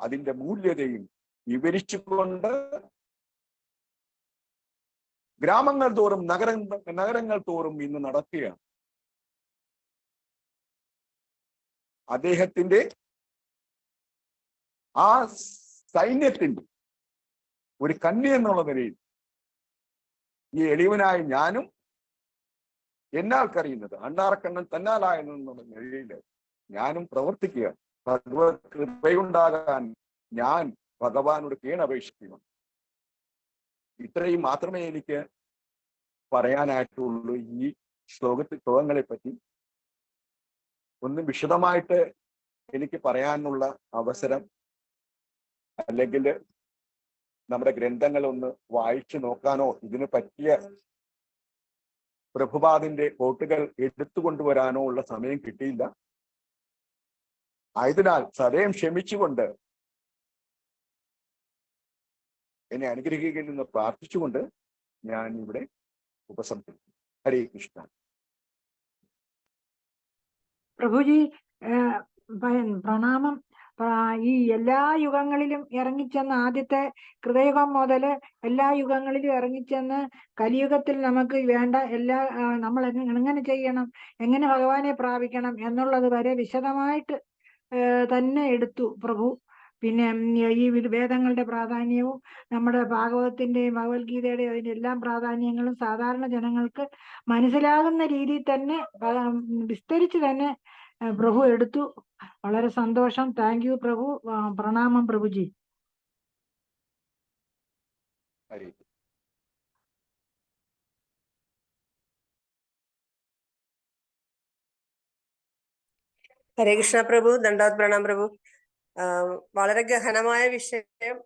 അതിന്റെ മൂല്യതയും വിവരിച്ചുകൊണ്ട് ഗ്രാമങ്ങൾ തോറും നഗരങ്ങൾ തോറും ഇന്ന് നടക്കുകയാണ്. അദ്ദേഹത്തിന്റെ ആ സൈന്യത്തിന്റെ ഒരു കന്യ എന്നുള്ള നിലയിൽ ഈ എളിവനായ ഞാനും എന്നാൾക്കറിയുന്നത് അണ്ണാറക്കണ്ണൻ തന്നാലായെന്നുള്ള നിലയിൽ ഞാനും പ്രവർത്തിക്കുക. ഭഗവത് കൃപയുണ്ടാകാൻ ഞാൻ ഭഗവാനോട് കേണപേക്ഷിക്കുന്നു. ഇത്രയും മാത്രമേ എനിക്ക് പറയാനായിട്ടുള്ളൂ. ഈ ശ്ലോകങ്ങളെ പറ്റി ഒന്നും വിശദമായിട്ട് എനിക്ക് പറയാനുള്ള അവസരം അല്ലെങ്കിൽ നമ്മുടെ ഗ്രന്ഥങ്ങൾ ഒന്ന് വായിച്ചു നോക്കാനോ ഇതിന് പറ്റിയ പ്രഭുപാദിന്റെ കോട്ടുകൾ എടുത്തുകൊണ്ടുവരാനോ ഉള്ള സമയം കിട്ടിയില്ല. ആയതിനാൽ സദയം ക്ഷമിച്ചുകൊണ്ട് എന്നെ അനുഗ്രഹിക്കണമെന്ന് പ്രാർത്ഥിച്ചുകൊണ്ട് ഞാൻ ഇവിടെ ഉപസംഹരിക്കുന്നു. ഹരേ കൃഷ്ണ. പ്രഭുജി, പ്രണാമം. ഈ എല്ലാ യുഗങ്ങളിലും ഇറങ്ങിച്ചെന്ന്, ആദ്യത്തെ കൃതയുഗം മുതൽ എല്ലാ യുഗങ്ങളിലും ഇറങ്ങിച്ചെന്ന് കലിയുഗത്തിൽ നമുക്ക് വേണ്ട എല്ലാ നമ്മൾ എങ്ങനെ ചെയ്യണം, എങ്ങനെ ഭഗവാനെ പ്രാപിക്കണം എന്നുള്ളത് വരെ വിശദമായിട്ട് തന്നെ എടുത്തു പ്രഭു. പിന്നെ ഈ വേദങ്ങളുടെ പ്രാധാന്യവും നമ്മുടെ ഭാഗവതത്തിന്റെയും ഭഗവത്ഗീതയുടെയും അതിന്റെ എല്ലാം പ്രാധാന്യങ്ങളും സാധാരണ ജനങ്ങൾക്ക് മനസ്സിലാകുന്ന രീതിയിൽ തന്നെ വിസ്തരിച്ച് തന്നെ പ്രഭു എടുത്തു. വളരെ സന്തോഷം. താങ്ക് യു പ്രഭു. പ്രണാമം പ്രഭുജി. ഹരി. ഹരേ കൃഷ്ണ പ്രഭു. ദണ്ഡവത് പ്രണാം പ്രഭു. വളരെ ഗഹനമായ വിഷയം,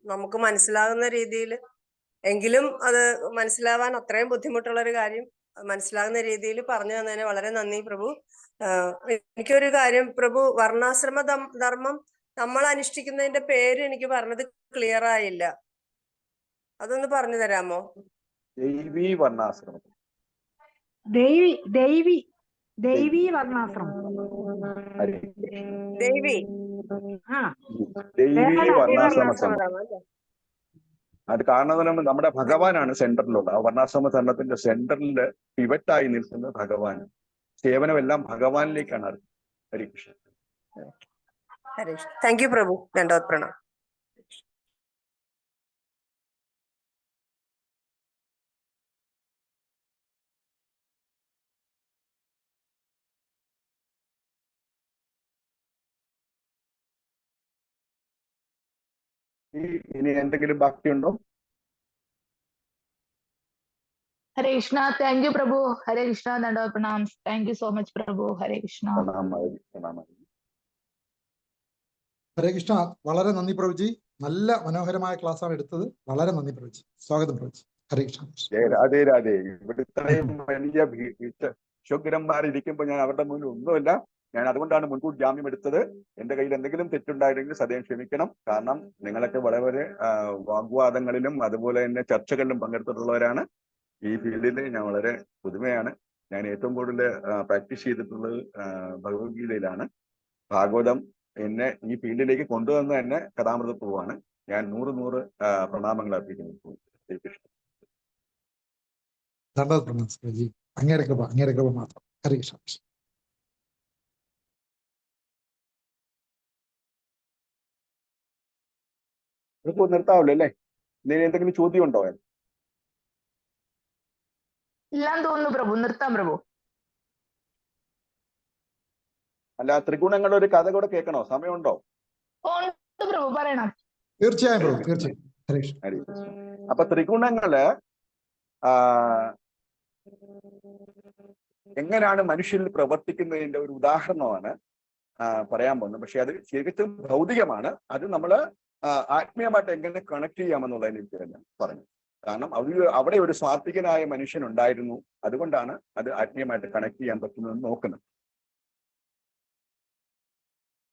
നമുക്ക് മനസ്സിലാകുന്ന രീതിയിൽ, എങ്കിലും അത് മനസ്സിലാവാൻ അത്രയും ബുദ്ധിമുട്ടുള്ള ഒരു കാര്യം മനസ്സിലാകുന്ന രീതിയിൽ പറഞ്ഞു തന്നതിന് വളരെ നന്ദി പ്രഭു. എനിക്കൊരു കാര്യം പ്രഭു, വർണ്ണാശ്രമ ധർമ്മം നമ്മൾ അനുഷ്ഠിക്കുന്നതിന്റെ പേര് എനിക്ക് പറഞ്ഞത് ക്ലിയർ ആയില്ല, അതൊന്ന് പറഞ്ഞു തരാമോ? ദൈവീ വർണ്ണാശ്രമം. ദൈവീ വർണ്ണാശ്രമം. ദേവി ദൈവീ വർണ്ണാശ്രമ ധർമ്മം. അത് കാരണം നമ്മുടെ ഭഗവാനാണ് സെന്ററിലുള്ളത്. ആ വർണ്ണാശ്രമ ധർമ്മത്തിന്റെ സെന്ററിൽ പിവറ്റായി നിൽക്കുന്ന ഭഗവാൻ. സേവനമെല്ലാം ഭഗവാനിലേക്കാണ്. ഹരികൃഷ്ണൻ. താങ്ക് യു പ്രഭു. ദണ്ഡവത് പ്രണാം. ഇനി എന്തെങ്കിലും ബാക്കിയുണ്ടോ? ഹരേ കൃഷ്ണ. താങ്ക് യു പ്രഭു. ഹരേ കൃഷ്ണ. ദണ്ഡവത് പ്രണാം. താങ്ക് യു സോ മച്ച് പ്രഭു. ഹരേ കൃഷ്ണ. ഹരേ കൃഷ്ണ. വളരെ നന്ദി പ്രഭുജി. നല്ല മനോഹരമായ ക്ലാസ് ആണ് എടുത്തത്. വളരെ നന്ദി പ്രഭുജി. സ്വാഗതം പ്രഭുജി. ഹരേ കൃഷ്ണ. രാധേ രാധേ. ഇവിടെ ഇത്രയും വലിയ ശുഗ്രന്മാരിയ്ക്കുമ്പോൾ ഞാൻ അവരുടെ മുന്നിൽ ഒന്നുമല്ല. ഞാൻ അതുകൊണ്ടാണ് മുൻകൂർ ജാമ്യം എടുത്തത്. എന്റെ കയ്യിൽ എന്തെങ്കിലും തെറ്റുണ്ടായിരുന്നെങ്കിൽ സദയം ക്ഷമിക്കണം. കാരണം നിങ്ങളൊക്കെ വളരെ വാഗ്വാദങ്ങളിലും അതുപോലെ തന്നെ ചർച്ചകളിലും പങ്കെടുത്തിട്ടുള്ളവരാണ്. ഈ ഫീൽഡിൽ ഞാൻ വളരെ പുതുമയാണ്. ഞാൻ ഏറ്റവും കൂടുതൽ പ്രാക്ടീസ് ചെയ്തിട്ടുള്ളത് ഭഗവത്ഗീതയിലാണ്. ഭാഗവതം എന്നെ ഈ ഫീൽഡിലേക്ക് കൊണ്ടുവന്ന തന്നെ കഥാമൃത പ്രഭുവാണ്. ഞാൻ 100 പ്രണാമങ്ങൾ അർപ്പിക്കുന്നു. ദണ്ഡവത് പ്രണാം പ്രഭുജി. അങ്ങേരെ കൃപ മാത്രം. ഹരേ കൃഷ്ണ. നിർത്താവല്ലോ അല്ലേ? എന്തെങ്കിലും ചോദ്യം ഉണ്ടോ? ഇല്ലാന്ന് തോന്നുന്നു പ്രഭു. നിർത്താം പ്രഭു. അല്ല, ത്രിഗുണങ്ങളുടെ ഒരു കഥ കൂടെ കേൾക്കണോ? സമയമുണ്ടോ? പ്രഭു പറയണം. തീർച്ചയായും പ്രഭു, തീർച്ചയായും. ഹരേ കൃഷ്ണ. അപ്പൊ ത്രിഗുണങ്ങള് എങ്ങനെയാണ് മനുഷ്യരിൽ പ്രവർത്തിക്കുന്നതിന്റെ ഒരു ഉദാഹരണമാണ് പറയാൻ പോകുന്നത്. പക്ഷെ അത് ശരിക്കും ഭൗതികമാണ്. അത് നമ്മള് ആത്മീയമായിട്ട് എങ്ങനെ കണക്ട് ചെയ്യാമെന്നുള്ളതിനെ ഞാൻ പറഞ്ഞു. കാരണം അവിടെ ഒരു സ്വാത്വികനായ മനുഷ്യൻ ഉണ്ടായിരുന്നു. അതുകൊണ്ടാണ് അത് ആത്മീയമായിട്ട് കണക്ട് ചെയ്യാൻ പറ്റുന്നതെന്ന് നോക്കുന്നത്.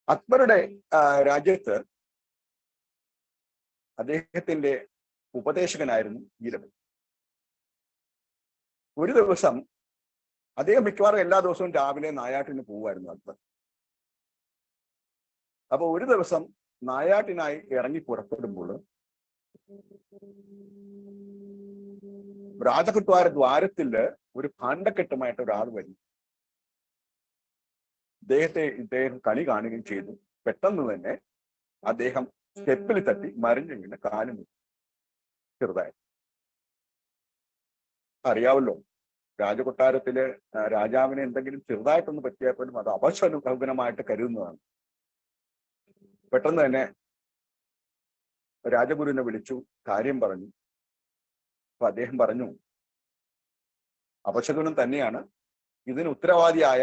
അക്ബറുടെ രാജ്യത്ത് അദ്ദേഹത്തിന്റെ ഉപദേശകനായിരുന്നു ബീർബൽ. ഒരു ദിവസം അദ്ദേഹം മിക്കവാറും എല്ലാ ദിവസവും രാവിലെ നായാട്ടിന് പോവുമായിരുന്നു അക്ബർ. അപ്പൊ ഒരു ദിവസം നായാട്ടിനായി ഇറങ്ങി പുറപ്പെടുമ്പോൾ രാജകൊട്ടാര ദ്വാരത്തില് ഒരു ഭാണ്ഡക്കെട്ടുമായിട്ട് ഒരാൾ വരും. ഇദ്ദേഹം കണി കാണുകയും ചെയ്തു. പെട്ടെന്ന് തന്നെ അദ്ദേഹം സ്റ്റെപ്പിൽ തട്ടി മറിഞ്ഞു വീണ് കാലും ചെറുതായി. അറിയാവല്ലോ, രാജകൊട്ടാരത്തില് രാജാവിനെ എന്തെങ്കിലും ചെറുതായിട്ടൊന്ന് പറ്റിയാൽ പോലും അത് അപശകുനമായിട്ട് കരുതുന്നതാണ്. പെട്ടെന്ന് തന്നെ രാജഗുരുവിനെ വിളിച്ചു കാര്യം പറഞ്ഞു. അപ്പൊ അദ്ദേഹം പറഞ്ഞു, അപശകുനം തന്നെയാണ്, ഇതിന് ഉത്തരവാദിയായ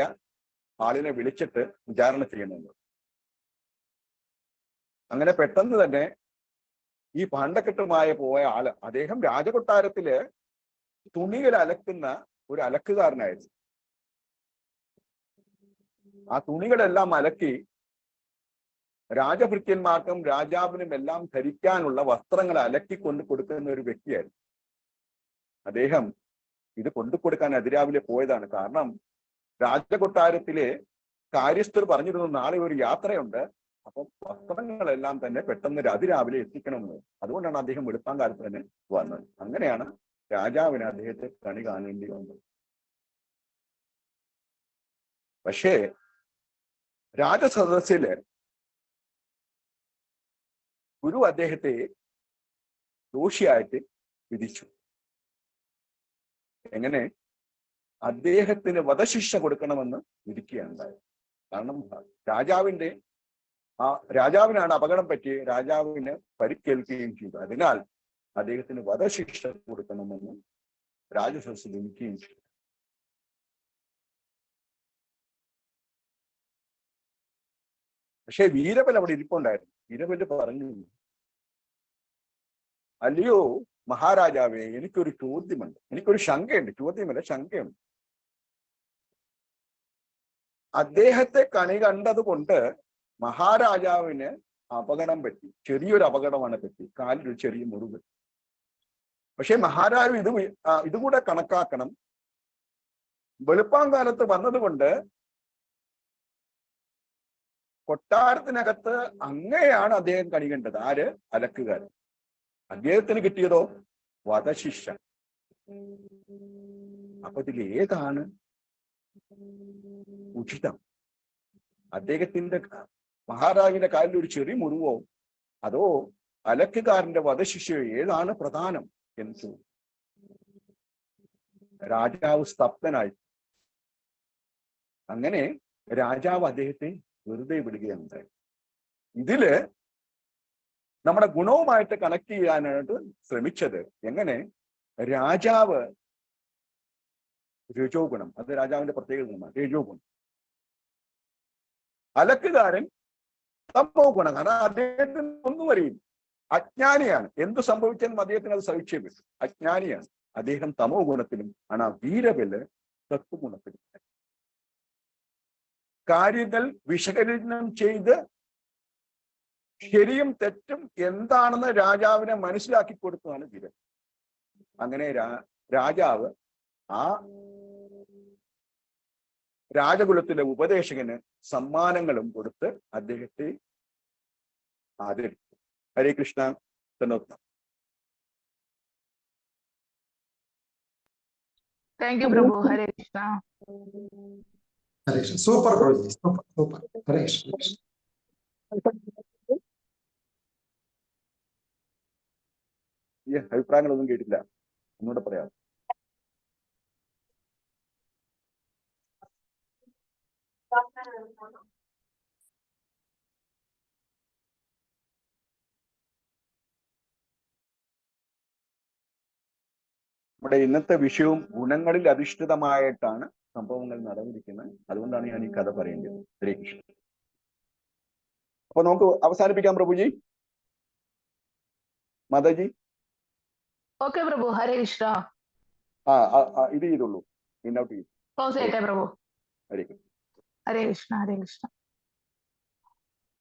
ആളിനെ വിളിച്ചിട്ട് വിചാരണ ചെയ്യണമെന്ന്. അങ്ങനെ പെട്ടെന്ന് തന്നെ ഈ ഭാണ്ഡക്കെട്ടുമായി പോയ ആള്, അദ്ദേഹം രാജകൊട്ടാരത്തില് തുണികൾ അലക്കുന്ന ഒരു അലക്കുകാരനായിരുന്നു. ആ തുണികളെല്ലാം അലക്കി രാജഭൃത്യന്മാർക്കും രാജാവിനും എല്ലാം ധരിക്കാനുള്ള വസ്ത്രങ്ങൾ അലക്കിക്കൊണ്ട് കൊടുക്കുന്ന ഒരു വ്യക്തിയായിരുന്നു അദ്ദേഹം. ഇത് കൊണ്ടു കൊടുക്കാൻ അതിരാവിലെ പോയതാണ്. കാരണം രാജകൊട്ടാരത്തിലെ കാര്യസ്ഥർ പറഞ്ഞിരുന്നു നാളെ ഒരു യാത്രയുണ്ട്, അപ്പം വസ്ത്രങ്ങളെല്ലാം തന്നെ പെട്ടെന്ന് അതിരാവിലെ എത്തിക്കണമെന്ന്. അതുകൊണ്ടാണ് അദ്ദേഹം വെളുപ്പാൻ കാലത്ത് തന്നെ വന്നത്. അങ്ങനെയാണ് രാജാവിന് അദ്ദേഹത്തെ കണി കാണേണ്ടി വന്നത്. പക്ഷേ രാജസദസ്സില് ഗുരു അദ്ദേഹത്തെ ദോഷിയായിട്ട് വിധിച്ചു. എങ്ങനെ? അദ്ദേഹത്തിന് വധശിക്ഷ കൊടുക്കണമെന്ന് വിധിക്കുകയുണ്ടായത്. കാരണം രാജാവിനാണ് അപകടം പറ്റി, രാജാവിന് പരിക്കേൽക്കുകയും ചെയ്തു. അതിനാൽ അദ്ദേഹത്തിന് വധശിക്ഷ കൊടുക്കണമെന്ന് രാജസദസ്സ് വിധിക്കുകയും ചെയ്തു. പക്ഷെ വീരബൽ അവിടെ ഇരിപ്പുണ്ടായിരുന്നു. വീരബല് പറഞ്ഞു, അല്ലയോ മഹാരാജാവേ, എനിക്കൊരു ചോദ്യമുണ്ട്, എനിക്കൊരു ശങ്കയുണ്ട്. ചോദ്യമല്ല, ശങ്കയുണ്ട്. അദ്ദേഹത്തെ കണി കണ്ടത് കൊണ്ട് മഹാരാജാവിന് അപകടം പറ്റി, ചെറിയൊരു അപകടമാണ് പറ്റി, കാലിലൊരു ചെറിയ മുറിവ്. പക്ഷെ മഹാരാജാവ് ഇതുകൂടെ കണക്കാക്കണം. വെളുപ്പാങ്കാലത്ത് വന്നതുകൊണ്ട് കൊട്ടാരത്തിനകത്ത് അങ്ങനെയാണ് അദ്ദേഹം കണി കണ്ടത്. ആര്? അലക്കുകാരൻ. അദ്ദേഹത്തിന് കിട്ടിയതോ വധശിക്ഷ. അപ്പൊ ഇതിൽ ഏതാണ് ഉചിതം? അദ്ദേഹത്തിന്റെ മഹാരാജാവിന്റെ കാലിൽ ഒരു ചെറിയ മുറിവോ അതോ അലക്കുകാരന്റെ വധശിക്ഷയോ? ഏതാണ് പ്രധാനം എന്ന് ചോദിച്ചു. രാജാവ് സ്തബ്ധനായി. അങ്ങനെ രാജാവ് അദ്ദേഹത്തെ വെറുതെ വിടുകയുണ്ടായി. ഇതില് നമ്മുടെ ഗുണവുമായിട്ട് കണക്ട് ചെയ്യാനായിട്ട് ശ്രമിച്ചത് എങ്ങനെ? രാജാവ് രജോ ഗുണം, അത് രാജാവിന്റെ പ്രത്യേക ഗുണമാണ്, രജോ ഗുണം. അലക്കുകാരൻ തമോ ഗുണം. കാരണം അദ്ദേഹത്തിന് ഒന്നും അറിയില്ല, അജ്ഞാനിയാണ്. എന്തു സംഭവിച്ചാലും അദ്ദേഹത്തിന് അത് സഹിച്ചേ പറ്റും. അജ്ഞാനിയാണ്. അദ്ദേഹം തമോ ഗുണത്തിലും ആണ്. വീരബല് തത്വഗുണത്തിലും. കാര്യങ്ങൾ വിശകലനം ചെയ്ത് ശരിയും തെറ്റും എന്താണെന്ന് രാജാവിനെ മനസ്സിലാക്കി കൊടുത്തതാണ് വീരൻ. അങ്ങനെ രാജാവ് ആ രാജകുലത്തിലെ ഉപദേശകന് സമ്മാനങ്ങളും കൊടുത്ത് അദ്ദേഹത്തെ ആദരിച്ചു. ഹരേ കൃഷ്ണ. താങ്ക് യു പ്രഭു. ഹരേ കൃഷ്ണ. ഹരേ കൃഷ്ണ. സൂപ്പർ പ്രഭുജി, സൂപ്പർ സൂപ്പർ. ഹരേ കൃഷ്ണ. ഈ അഭിപ്രായങ്ങളൊന്നും കേട്ടില്ല, ഒന്നുകൂടെ പറയാം. നമ്മുടെ ഇന്നത്തെ വിഷയവും ഗുണങ്ങളിൽ അധിഷ്ഠിതമായിട്ടാണ് സംഭവങ്ങൾ നടന്നിരിക്കുന്നത്. അതുകൊണ്ടാണ് ഞാൻ ഈ കഥ പറയേണ്ടത്. ഹരേ കൃഷ്ണ. അപ്പൊ നമുക്ക് അവസാനിപ്പിക്കാം പ്രഭുജി. മാതാജി. ഓക്കെ പ്രഭു. ഹരേ കൃഷ്ണ. ഇത് ചെയ്തുള്ളൂ. ഇന്നോട്ട് ചെയ്തു. ക്ലോസ് ചെയ്യട്ടെ പ്രഭു. ഹരേ കൃഷ്ണ. ഹരേ കൃഷ്ണ. ഹരേ കൃഷ്ണ.